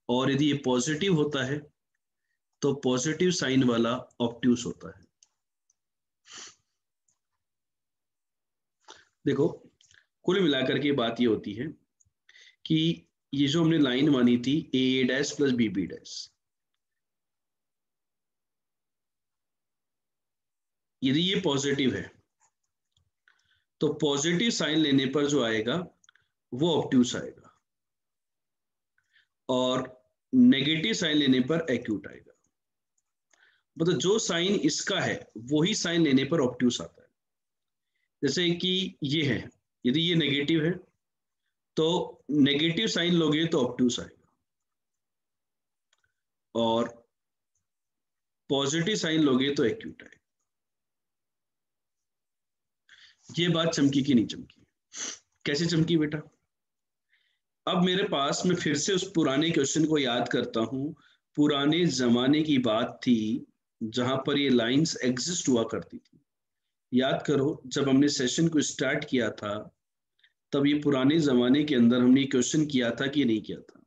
और यदि ये पॉजिटिव होता है तो पॉजिटिव साइन वाला ऑब्ट्यूस होता है। देखो, कुल मिलाकर के बात ये होती है कि ये जो हमने लाइन मानी थी A' प्लस B B', यदि ये पॉजिटिव है तो पॉजिटिव साइन लेने पर जो आएगा वो ऑब्ट्यूस आएगा, और नेगेटिव साइन लेने पर एक्यूट आएगा। मतलब जो साइन इसका है वही साइन लेने पर ऑब्ट्यूस आता है। जैसे कि ये है, यदि ये नेगेटिव है तो नेगेटिव साइन लोगे तो ऑब्ट्यूस आएगा, और पॉजिटिव साइन लोगे तो एक्यूट आएगा। ये बात चमकी कि नहीं चमकी? कैसे चमकी बेटा? अब मेरे पास, मैं फिर से उस पुराने क्वेश्चन को याद करता हूं। पुराने जमाने की बात थी जहां पर ये लाइंस एग्जिस्ट हुआ करती थी। याद करो, जब हमने सेशन को स्टार्ट किया था तब ये पुराने जमाने के अंदर हमने क्वेश्चन किया था कि नहीं किया था?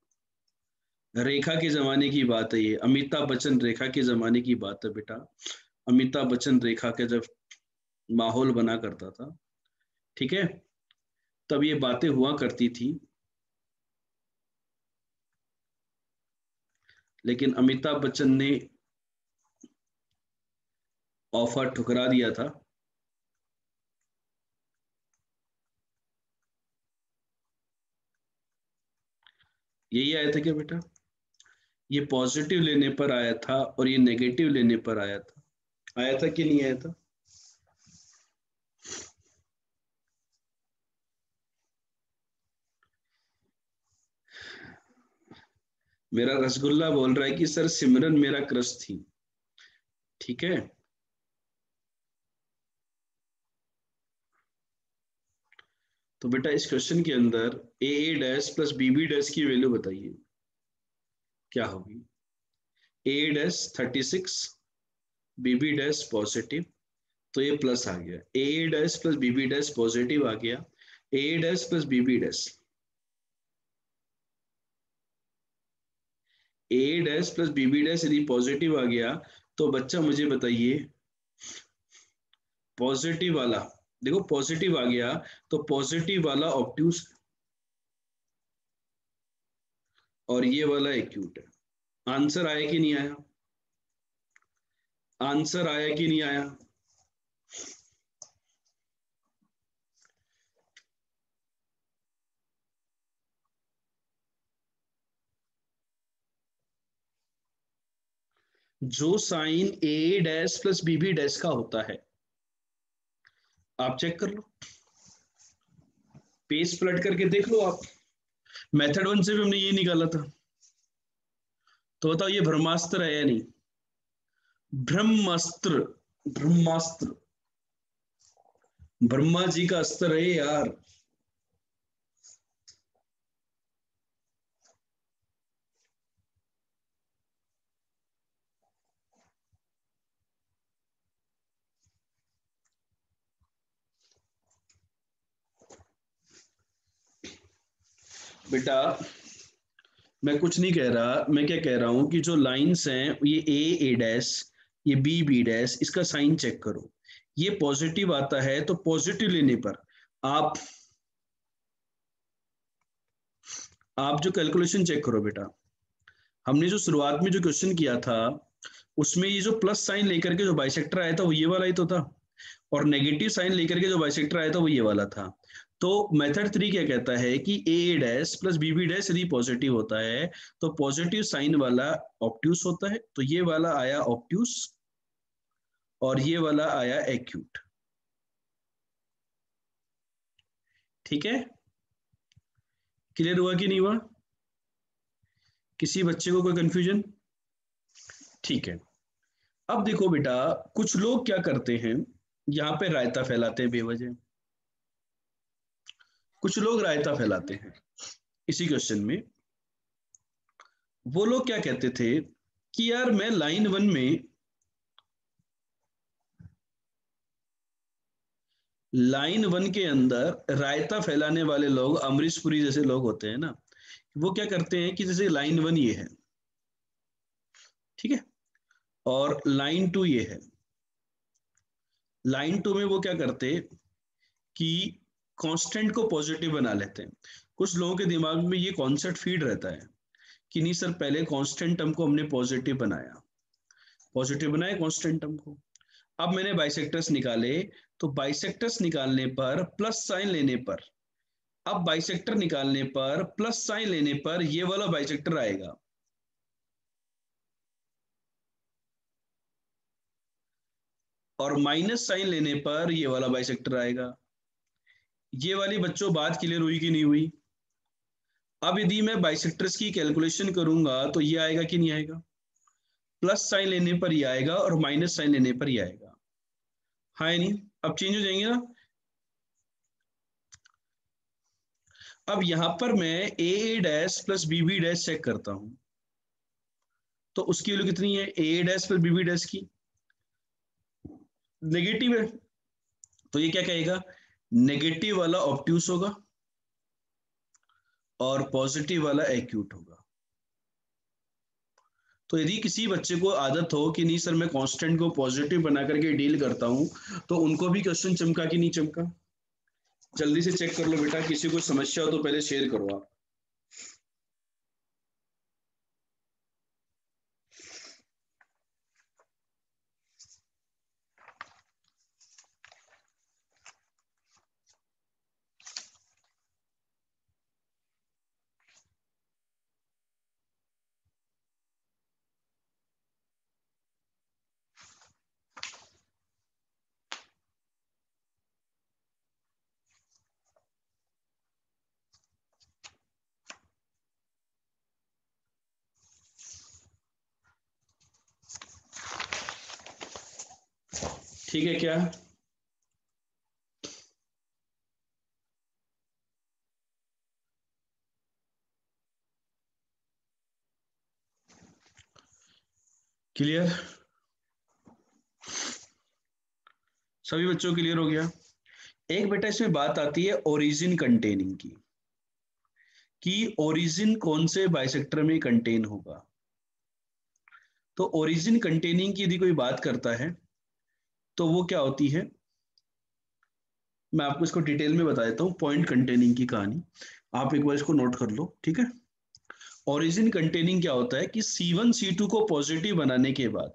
रेखा के जमाने की बात है ये, अमिताभ बच्चन रेखा के जमाने की बात है बेटा। अमिताभ बच्चन रेखा का जब माहौल बना करता था, ठीक है, तब ये बातें हुआ करती थी। लेकिन अमिताभ बच्चन ने ऑफर ठुकरा दिया था। यही आया था क्या बेटा? ये पॉजिटिव लेने पर आया था और ये नेगेटिव लेने पर आया था। आया था कि नहीं आया था? मेरा रसगुल्ला बोल रहा है कि सर सिमरन मेरा क्रश थी। ठीक है, तो बेटा इस क्वेश्चन के अंदर a dash plus B dash की वैल्यू बताइए क्या होगी। A dash 36, b dash positive, तो ये प्लस आ गया। A dash plus B dash positive आ गया। A dash plus B dash, a dash plus B dash यदि पॉजिटिव आ गया तो बच्चा मुझे बताइए पॉजिटिव वाला, देखो पॉजिटिव आ गया तो पॉजिटिव वाला ऑब्ट्यूज और ये वाला एक्यूट है। आंसर आया कि नहीं आया? आंसर आया कि नहीं आया? जो sign a dash plus B dash का होता है, आप चेक कर लो, पेज पलट करके देख लो आप। मेथड वन से भी हमने ये निकाला था। तो बताओ ये ब्रह्मास्त्र है या नहीं? ब्रह्मास्त्र, ब्रह्मास्त्र, ब्रह्मा जी का अस्त्र है यार। बेटा मैं कुछ नहीं कह रहा, मैं क्या कह रहा हूं कि जो लाइंस हैं ये ए डैश, ये बी डैश, इसका साइन चेक करो। ये पॉजिटिव आता है तो पॉजिटिव लेने पर आप आप जो कैलकुलेशन चेक करो बेटा। हमने जो शुरुआत में जो क्वेश्चन किया था उसमें ये जो प्लस साइन लेकर के जो बाइसेक्टर आया था वो ये वाला ही तो था, और नेगेटिव साइन लेकर के जो बाइसेक्टर आया था वो ये वाला था। तो मेथड थ्री क्या कहता है कि ए डैश प्लस बी डैश यदि पॉजिटिव होता है तो पॉजिटिव साइन वाला ऑब्ट्यूस होता है, तो ये वाला आया ऑब्ट्यूस और ये वाला आया एक्यूट। ठीक है, क्लियर हुआ कि नहीं हुआ? किसी बच्चे को कोई कंफ्यूजन? ठीक है। अब देखो बेटा, कुछ लोग क्या करते हैं, यहाँ पे रायता फैलाते हैं बेवजह। कुछ लोग रायता फैलाते हैं इसी क्वेश्चन में। वो लोग क्या कहते थे कि यार मैं लाइन वन में, लाइन वन के अंदर रायता फैलाने वाले लोग अमरीश पुरी जैसे लोग होते हैं ना, वो क्या करते हैं कि जैसे लाइन वन ये है, ठीक है, और लाइन टू ये है। लाइन टू में वो क्या करते कि कांस्टेंट को पॉजिटिव बना लेते हैं। कुछ लोगों के दिमाग में ये कॉन्सेप्ट फीड रहता है कि नहीं सर पहले कांस्टेंट टर्म को हमने पॉजिटिव बनाया, पॉजिटिव बनाया कांस्टेंट टर्म को। अब मैंने बाइसेक्टर्स निकाले, तो बाइसेक्टर्स निकालने पर प्लस साइन लेने पर, अब बाइसेक्टर निकालने पर प्लस साइन लेने पर ये वाला बाइसेक्टर आएगा, और माइनस साइन लेने पर ये वाला बाइसेक्टर आएगा। ये वाली बच्चों बात क्लियर हुई कि नहीं हुई? अब यदि मैं बाइसेक्टर्स की कैलकुलेशन करूंगा तो ये आएगा कि नहीं आएगा? प्लस साइन लेने पर ये आएगा और माइनस साइन लेने पर ये आएगा। हाँ या नहीं? अब चेंज हो जाएंगे ना। अब यहां पर मैं a dash plus B dash check करता हूं, तो उसकी वैल्यू कितनी है? A dash plus B dash की नेगेटिव है, तो ये क्या कहेगा? नेगेटिव वाला ऑब्ट्यूस होगा और पॉजिटिव वाला एक्यूट होगा। तो यदि किसी बच्चे को आदत हो कि नहीं सर मैं कांस्टेंट को पॉजिटिव बना करके डील करता हूं, तो उनको भी क्वेश्चन चमका कि नहीं चमका? जल्दी से चेक कर लो बेटा, किसी को समस्या हो तो पहले शेयर करो आप। ठीक है क्या? क्लियर? सभी बच्चों क्लियर हो गया? एक बेटा इसमें बात आती है ओरिजिन कंटेनिंग की, कि ओरिजिन कौन से बाइसेक्टर में कंटेन होगा। तो ओरिजिन कंटेनिंग की यदि कोई बात करता है तो वो क्या होती है, मैं आपको इसको डिटेल में बता देता हूँ, पॉइंट कंटेनिंग की कहानी। आप एक बार इसको नोट कर लो, ठीक है। ओरिजिन कंटेनिंग क्या होता है कि C1 C2 को पॉजिटिव बनाने के बाद,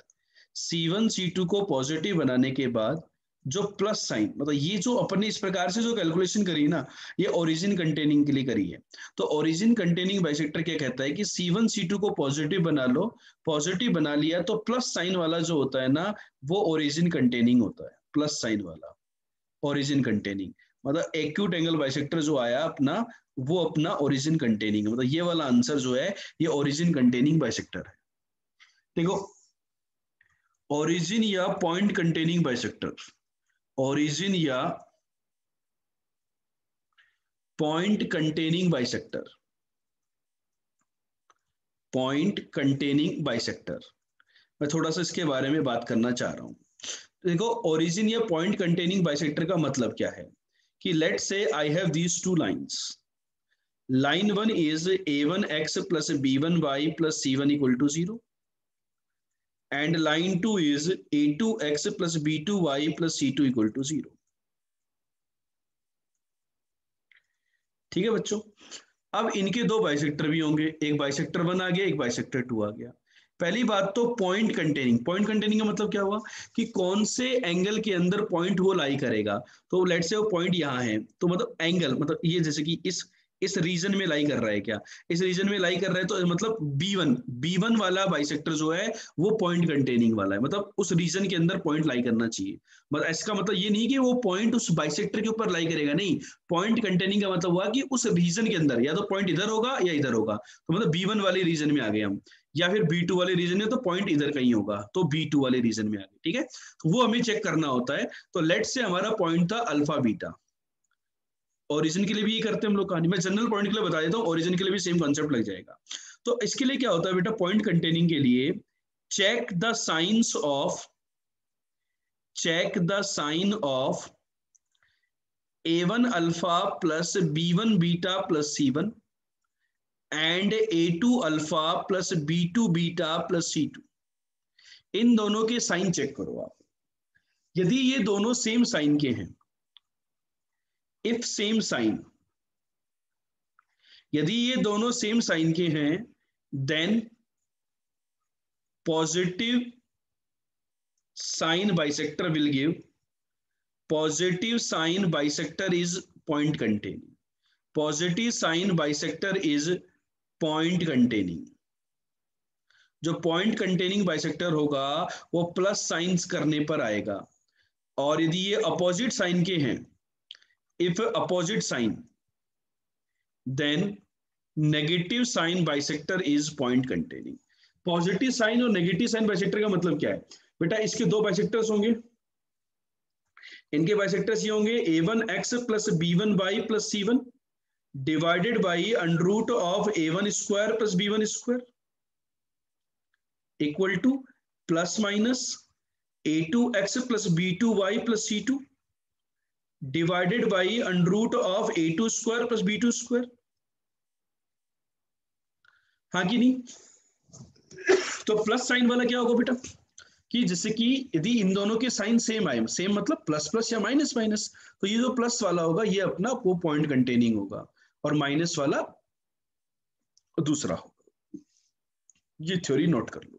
C1 C2 को पॉजिटिव बनाने के बाद जो प्लस साइन, मतलब ये जो अपने इस प्रकार से जो कैलकुलेशन करी ना, ये ओरिजिन कंटेनिंग के लिए करी है। तो ओरिजिन कंटेनिंग बाइसेक्टर क्या कहता है कि C1 C2 को पॉजिटिव बना लो, पॉजिटिव बना लिया तो प्लस साइन वाला जो होता है ना, वो ओरिजिन कंटेनिंग होता है। प्लस साइन वाला ओरिजिन कंटेनिंग, मतलब एक्यूट एंगल बाइसेक्टर जो आया अपना, वो अपना ओरिजिन कंटेनिंग, मतलब ये वाला आंसर जो है ये ओरिजिन कंटेनिंग बाइसेक्टर है। देखो, ओरिजिन या पॉइंट कंटेनिंग बाइसेक्टर, ओरिजिन या point containing bisector, point containing bisector, मैं थोड़ा सा इसके बारे में बात करना चाह रहा हूं। देखो, ओरिजिन या पॉइंट कंटेनिंग बाइसेक्टर का मतलब क्या है कि लेट से I have these two lines, line 1 is a1x plus b1y plus c1 equal to 0, and line 2 is a2x plus b2y plus c2 equal to 0। ठीक है बच्चों, अब इनके दो बाइसेक्टर भी होंगे, एक बाइसेक्टर 1 आ गया, एक बाइसेक्टर 2 आ गया। पहली बात तो पॉइंट कंटेनिंग, पॉइंट कंटेनिंग का मतलब क्या हुआ कि कौन से एंगल के अंदर पॉइंट वो लाई करेगा। तो लेट से वो पॉइंट यहाँ है, तो मतलब एंगल, मतलब ये जैसे कि इस रीजन में लाई कर रहा है क्या, इस रीजन में लाई कर रहा है, तो मतलब बी वन वाला बाइसेक्टर जो है वो पॉइंट कंटेनिंग वाला है, मतलब उस रीजन के अंदर पॉइंट लाई करना चाहिए। मतलब इसका मतलब ये नहीं कि वो पॉइंट उस बाइसेक्टर के ऊपर लाई करेगा, नहीं, पॉइंट कंटेनिंग का मतलब हुआ कि उस रीजन के अंदर या तो पॉइंट इधर होगा या इधर होगा, तो मतलब B1 वाले रीजन में आ गए हम, या फिर B2 वाले रीजन में, तो पॉइंट इधर कहीं होगा, तो B2 वाले रीजन में आ गए। ठीक है, तो वो हमें चेक करना होता है। तो लेट से हमारा पॉइंट था अल्फा बीटा, ओरिजिन के लिए भी ये करते हैं हम लोग कहानी, मैं जनरल पॉइंट के लिए बता देता हूँ, ओरिजिन के लिए भी सेम कॉन्सेप्ट लग जाएगा। तो इसके लिए क्या होता है बेटा, पॉइंट कंटेनिंग के लिए check the science of, check the sign of a1 alpha plus b1 beta plus c1 and a2 alpha plus b2 beta plus c2। इन दोनों के साइन चेक करो आप, यदि ये दोनों सेम साइन के हैं, इफ सेम साइन, यदि ये दोनों सेम साइन के हैं, then positive sign bisector will give, positive sign bisector is point containing, positive sign bisector is point containing. जो पॉइंट कंटेनिंग बाइसेक्टर होगा वो प्लस साइंस करने पर आएगा, और यदि ये अपोजिट साइन के हैं, if opposite sign, then negative sign bisector is point containing. Positive sign और नेगेटिव साइन बाइसेक्टर का मतलब क्या है बेटा, इसके दो बाइसेक्टर्स होंगे, इनके बाइसेक्टर्स ये होंगे a1x plus b1y plus c1 divided by under root of a1 square plus b1 square equal to plus minus a2x plus b2y plus c2 divided by under root of a2 square plus b2 square. हाँ कि नहीं? तो प्लस साइन वाला क्या होगा बेटा, कि जैसे कि यदि इन दोनों के साइन सेम आए, सेम मतलब प्लस प्लस या माइनस माइनस, तो ये जो प्लस वाला होगा ये अपना वो पॉइंट कंटेनिंग होगा, और माइनस वाला दूसरा होगा। ये थ्योरी नोट कर लो,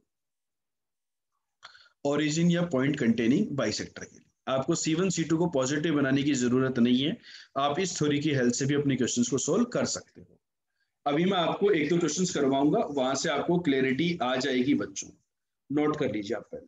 ओरिजिन या पॉइंट कंटेनिंग बाइसेक्टर के लिए आपको C1 C2 को पॉजिटिव बनाने की जरूरत नहीं है, आप इस थ्योरी की हेल्प से भी अपने क्वेश्चंस को सोल्व कर सकते हो। अभी मैं आपको एक दो क्वेश्चंस करवाऊंगा, वहां से आपको क्लैरिटी आ जाएगी बच्चों, नोट कर लीजिए आप पहले।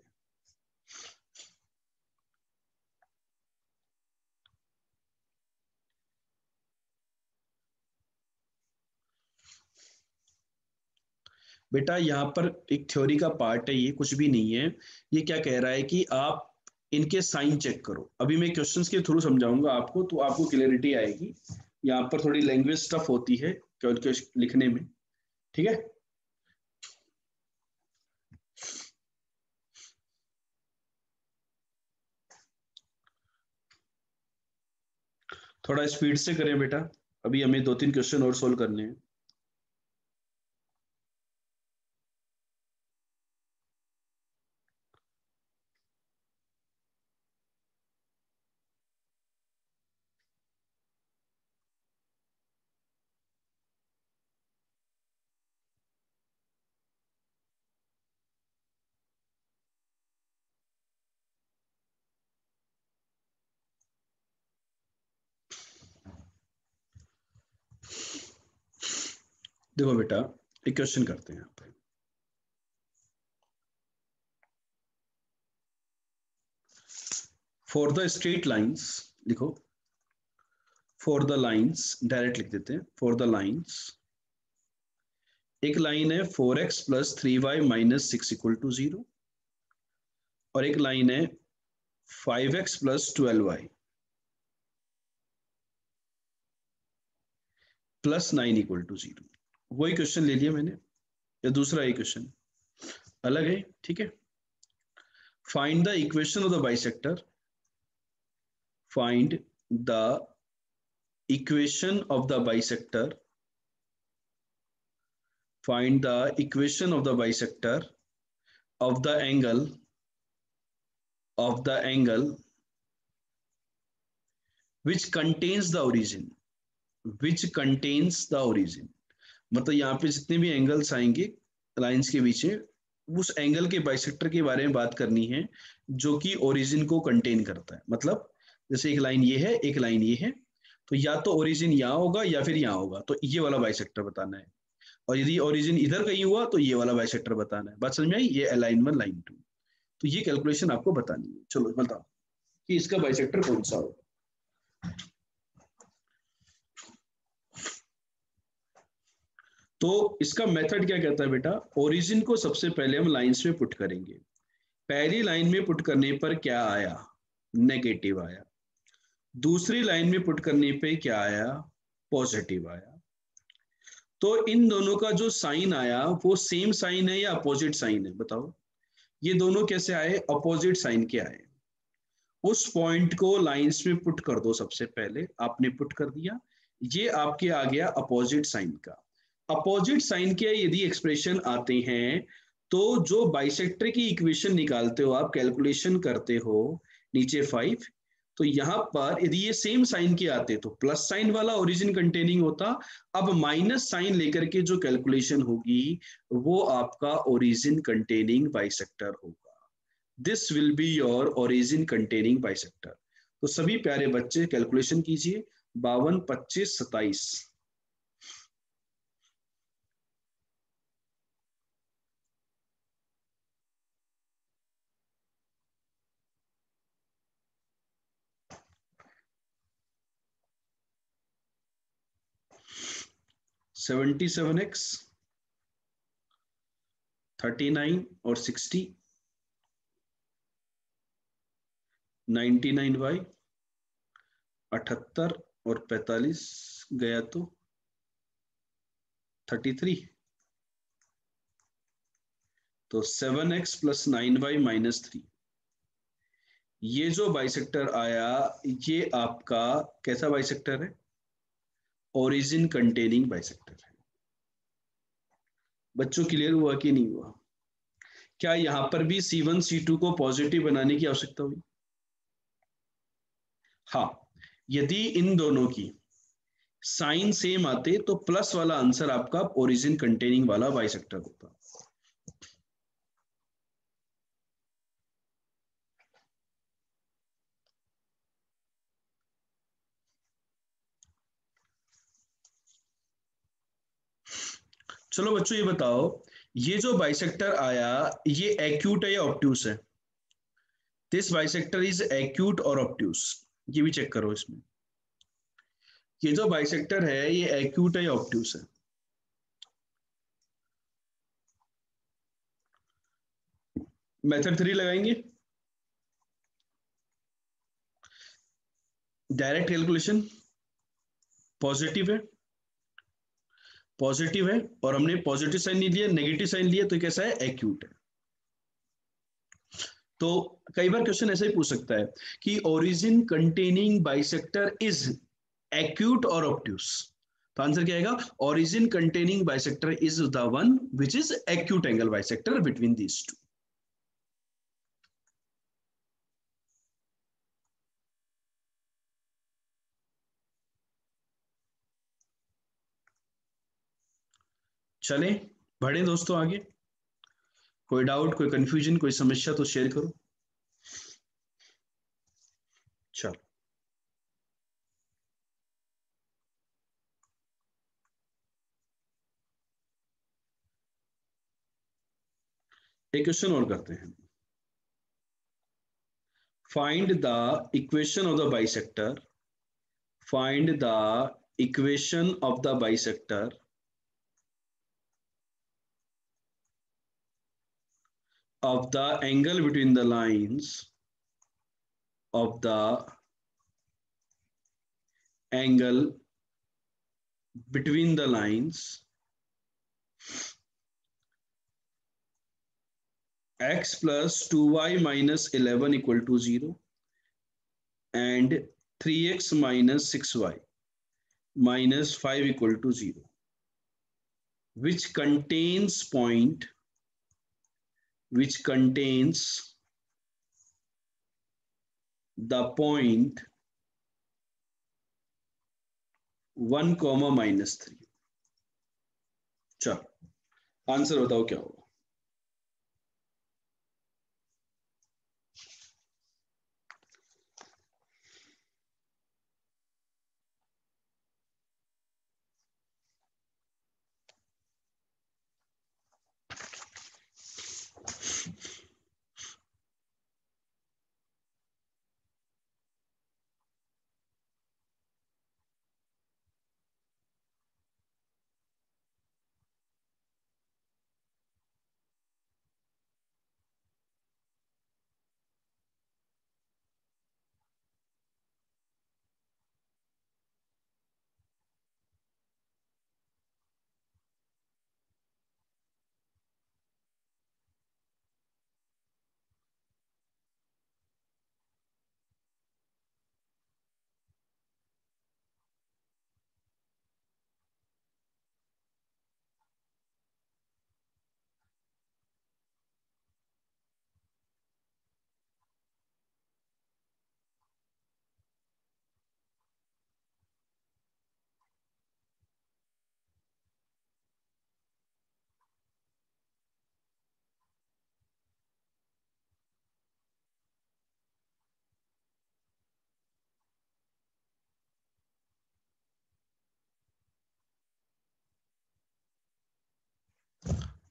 बेटा यहाँ पर एक थ्योरी का पार्ट है, ये कुछ भी नहीं है। ये क्या कह रहा है कि आप इनके साइन चेक करो, अभी मैं क्वेश्चंस के थ्रू समझाऊंगा आपको, तो आपको क्लैरिटी आएगी। यहाँ पर थोड़ी लैंग्वेज स्टफ होती है लिखने में, ठीक है। थोड़ा स्पीड से करें बेटा, अभी हमें 2-3 क्वेश्चन और सोल्व करने हैं। देखो बेटा, एक क्वेश्चन करते हैं यहाँ पे। फॉर द स्ट्रेट लाइंस, लिखो फॉर द लाइंस, डायरेक्ट लिख देते हैं, फॉर द लाइंस। एक लाइन है 4x plus 3y minus 6 equal to 0, और एक लाइन है 5x plus 12y plus 9 equal to 0। वही क्वेश्चन ले लिया मैंने, या दूसरा ही क्वेश्चन अलग है, ठीक है। Find the equation of the bisector, find the equation of the bisector, find the equation of the bisector of the angle which contains the origin, which contains the origin। मतलब यहाँ पे जितने भी एंगल्स आएंगे लाइंस के बीच में, उस एंगल के बाइसेक्टर के बारे में बात करनी है जो कि ओरिजिन को कंटेन करता है। मतलब जैसे एक लाइन ये है, एक लाइन ये है, तो या तो ओरिजिन यहाँ होगा या फिर यहाँ होगा, तो ये वाला बाइसेक्टर बताना है। और यदि ओरिजिन इधर कहीं हुआ तो ये वाला बाइसेक्टर बताना है। बात समझ में आई? ये लाइन 1 लाइन 2, तो ये कैलकुलेशन आपको बतानी है। चलो बताओ कि इसका बाइसेक्टर कौन सा होगा। तो इसका मेथड क्या कहता है बेटा, ओरिजिन को सबसे पहले हम लाइंस में पुट करेंगे। पहली लाइन में पुट करने पर क्या आया, नेगेटिव आया। दूसरी लाइन में पुट करने पे क्या आया, पॉजिटिव आया। तो इन दोनों का जो साइन आया वो सेम साइन है या अपोजिट साइन है, बताओ। ये दोनों कैसे आए, अपोजिट साइन के आए। उस पॉइंट को लाइंस में पुट कर दो, सबसे पहले आपने पुट कर दिया, ये आपके आ गया अपोजिट साइन का। अपोजिट साइन के यदि एक्सप्रेशन आते हैं तो जो बाइसेक्टर की इक्वेशन निकालते हो आप, कैलकुलेशन करते हो नीचे 5, तो यहां पर यदि ये सेम साइन के आते तो प्लस साइन वाला ओरिजिन कंटेनिंग होता। अब माइनस साइन लेकर के जो कैलकुलेशन होगी वो आपका ओरिजिन कंटेनिंग बाइसेक्टर होगा। This will be your origin containing bisector. तो सभी प्यारे बच्चे कैलकुलेशन कीजिए, 52, 25, 27। सेवेंटी सेवन एक्स, 39 और 60, 99y, 78 और 45 गया तो 33, तो 7x प्लस 9y माइनस 3। ये जो बाइसेक्टर आया ये आपका कैसा बाइसेक्टर है, ओरिजिन कंटेनिंग बाइसेक्टर है। बच्चों क्लियर हुआ कि नहीं हुआ? क्या यहां पर भी C1 C2 को पॉजिटिव बनाने की आवश्यकता हुई? हाँ, यदि इन दोनों की साइन सेम आते तो प्लस वाला आंसर आपका ओरिजिन कंटेनिंग वाला बाइसेक्टर होता। चलो बच्चों ये बताओ, ये जो बाइसेक्टर आया ये एक्यूट है या ऑब्ट्यूस है? दिस बाइसेक्टर इज एक्यूट और ऑब्ट्यूस, ये भी चेक करो इसमें। ये जो बाइसेक्टर है ये एक्यूट है या ऑब्ट्यूस है? मेथड 3 लगाएंगे, डायरेक्ट कैलकुलेशन। पॉजिटिव है, पॉजिटिव है, और हमने पॉजिटिव साइन नहीं लिया, नेगेटिव साइन लिया, तो कैसा है, एक्यूट है। तो कई बार क्वेश्चन ऐसा ही पूछ सकता है कि origin containing bisector is acute और ऑब्ट्यूस। तो आंसर क्या आएगा? Origin containing bisector is the one which is acute angle bisector between these two. चलें बढ़े दोस्तों आगे। कोई डाउट, कोई कंफ्यूजन, कोई समस्या तो शेयर करो। चलो एक क्वेश्चन और करते हैं। Find the equation of the bisector, find the equation of the bisector of the angle between the lines of the angle between the lines x plus 2y minus 11 equal to 0 and 3x minus 6y minus 5 equal to 0, which contains point, which contains the point 1 comma minus 3। चलो आंसर बताओ क्या होगा।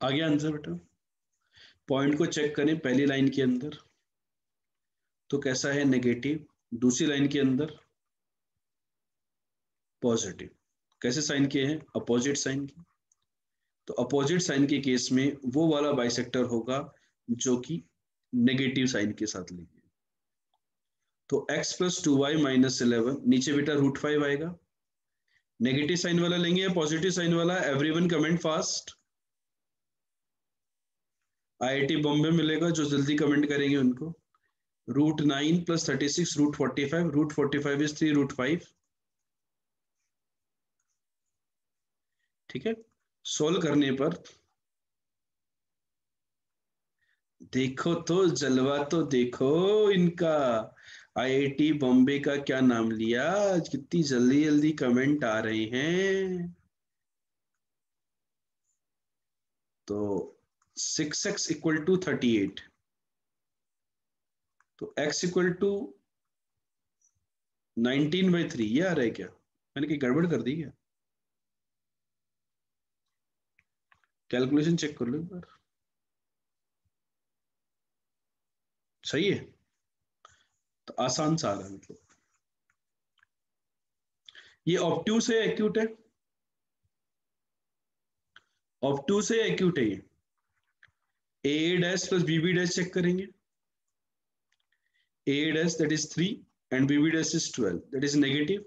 आगे आंसर बेटा, पॉइंट को चेक करें। पहली लाइन के अंदर तो कैसा है? नेगेटिव। दूसरी लाइन के अंदर पॉजिटिव। कैसे साइन किए हैं? अपोजिट साइन की। तो अपोजिट साइन के केस में वो वाला बाइसेक्टर होगा जो कि नेगेटिव साइन के साथ लेंगे। तो x प्लस 2y माइनस 11, नीचे बेटा √5 आएगा। नेगेटिव साइन वाला लेंगे या पॉजिटिव साइन वाला? Everyone comment fast. IIT Bombay मिलेगा, जो जल्दी कमेंट करेंगे उनको। √9 प्लस 36 √45, √45 इज 3 √5। ठीक है, सोल्व करने पर देखो तो जलवा तो देखो इनका। आईआईटी बॉम्बे का क्या नाम लिया, कितनी जल्दी जल्दी कमेंट आ रहे हैं। तो 6x इक्वल टू 38, तो x इक्वल टू 19/3 ये आ रहा है क्या? मैंने कहीं गड़बड़ कर दी क्या? कैलकुलेशन चेक कर लो एक बार। सही है, तो आसान सा आ रहा है मतलब। ये ऑब्ट्यूस है एक्यूट है? ऑब्ट्यूस है एक्यूट है? ये a dash plus b b dash check करेंगे। A dash that is 3 and b b dash is 12, that is negative.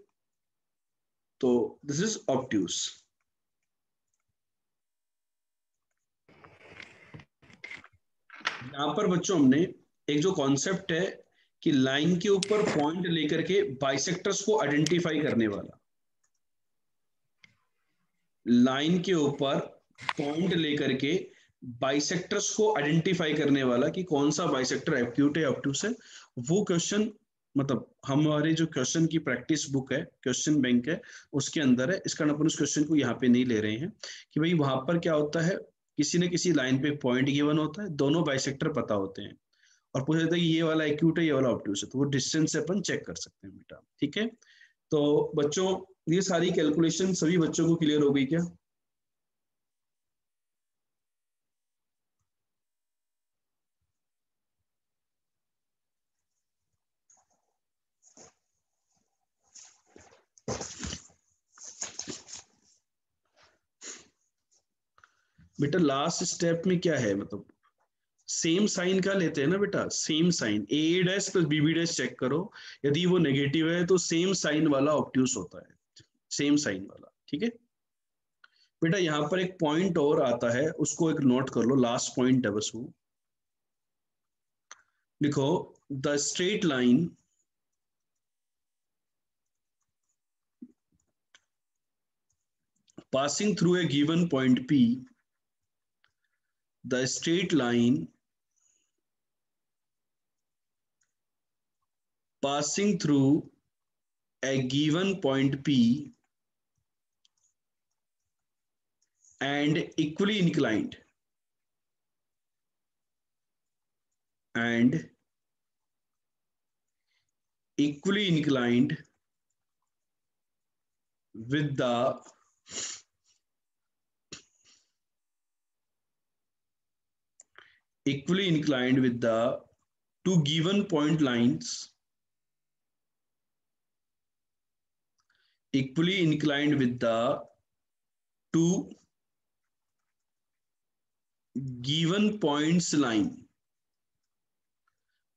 तो दिस इज ऑब्ट्यूस। यहां पर बच्चों हमने एक जो कॉन्सेप्ट है कि लाइन के ऊपर पॉइंट लेकर के बाइसेक्टर्स को आइडेंटिफाई करने वाला, लाइन के ऊपर पॉइंट लेकर के बाइसेक्टर्स को आइडेंटिफाई करने वाला कि कौन सा बाइसेक्टर एक्यूट है ऑब्टूस है, वो क्वेश्चन मतलब हमारे जो क्वेश्चन की प्रैक्टिस बुक है, क्वेश्चन बैंक है, उसके अंदर है। इसका अपन उस क्वेश्चन को यहाँ पे नहीं ले रहे हैं कि भाई वहां पर क्या होता है, किसी न किसी लाइन पे पॉइंट गिवन होता है, दोनों बाइसेक्टर पता होते हैं और पूछा जाता है कि ये वाला एक्यूट है ये वाला ऑब्टूस है, तो वो डिस्टेंस से अपन चेक कर सकते हैं बेटा। ठीक है, तो बच्चों ये सारी कैलकुलेशन सभी बच्चों को क्लियर हो गई क्या? बेटा लास्ट स्टेप में क्या है, मतलब सेम साइन का लेते हैं ना बेटा, same sign a dash plus b b dash check करो, यदि वो नेगेटिव है तो सेम साइन वाला ऑब्ट्यूस होता है, सेम साइन वाला। ठीक है बेटा, यहाँ पर एक पॉइंट और आता है, उसको एक नोट कर लो, लास्ट पॉइंट है बस वो। लिखो the straight line passing through a given point P, the straight line passing through a given point P and equally inclined with the two given point lines, equally inclined with the two given points line,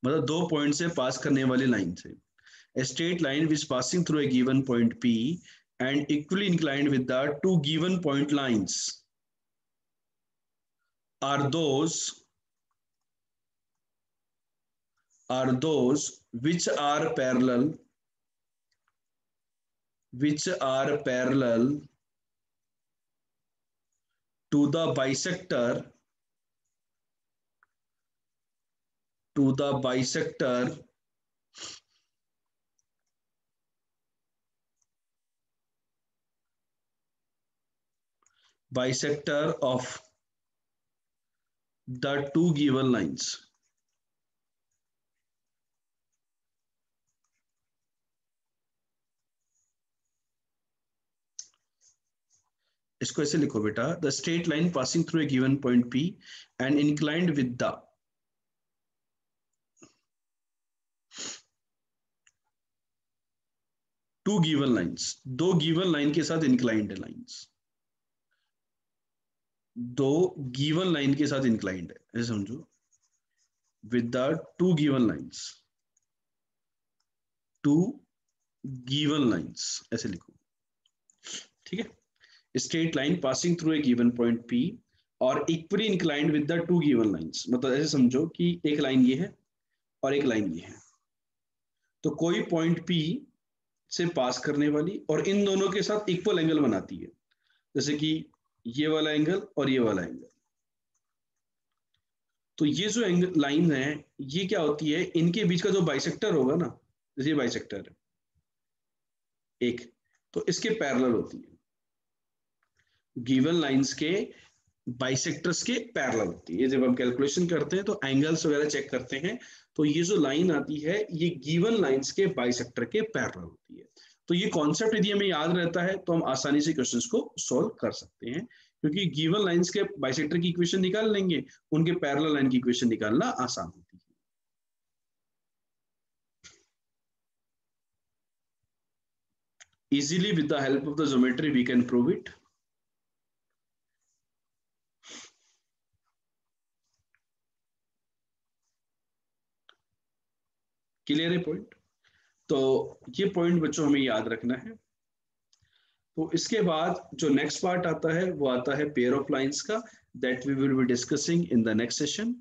मतलब दो पॉइंट से पास करने वाली लाइन से। A straight line which passing through a given point P and equally inclined with the two given point lines are those which are parallel to the bisector of the two given lines। इसको ऐसे लिखो बेटा, the straight line passing through a given point P and inclined with the two given lines, दो गिवन लाइन के साथ इंक्लाइंड है लाइंस, दो गिवन लाइन के साथ इंक्लाइंड है, ऐसे समझो, with the two given lines, two given lines ऐसे लिखो। ठीक है, straight line passing through a given point P और equally inclined with the two given lines, मतलब ऐसे समझो कि एक लाइन ये है और एक लाइन ये है, तो कोई पॉइंट P से पास करने वाली और इन दोनों के साथ इक्वल एंगल बनाती है, जैसे कि ये वाला एंगल और ये वाला एंगल। तो ये जो एंगल लाइन है ये क्या होती है, इनके बीच का जो बाइसेक्टर होगा ना, जैसे बाइसेक्टर है एक, तो इसके पैरेलल होती है, गिवन लाइंस के बाइसेक्टर्स के पैरेलल होती है। जब हम कैलकुलेशन करते हैं तो एंगल्स वगैरह चेक करते हैं, तो ये जो लाइन आती है ये गिवन लाइंस के बाइसेक्टर के पैरेलल होती है। तो ये कॉन्सेप्ट यदि हमें याद रहता है तो हम आसानी से क्वेश्चंस को सॉल्व कर सकते हैं, क्योंकि गिवन लाइंस के बाइसेक्टर की इक्वेशन निकाल लेंगे, उनके पैरेलल लाइन की इक्वेशन निकालना आसान होती है। Easily with the help of the geometry we can prove it। Clear है पॉइंट? तो ये पॉइंट बच्चों हमें याद रखना है। तो इसके बाद जो नेक्स्ट पार्ट आता है वो आता है पेयर ऑफ लाइंस का, that we will be discussing in the next session.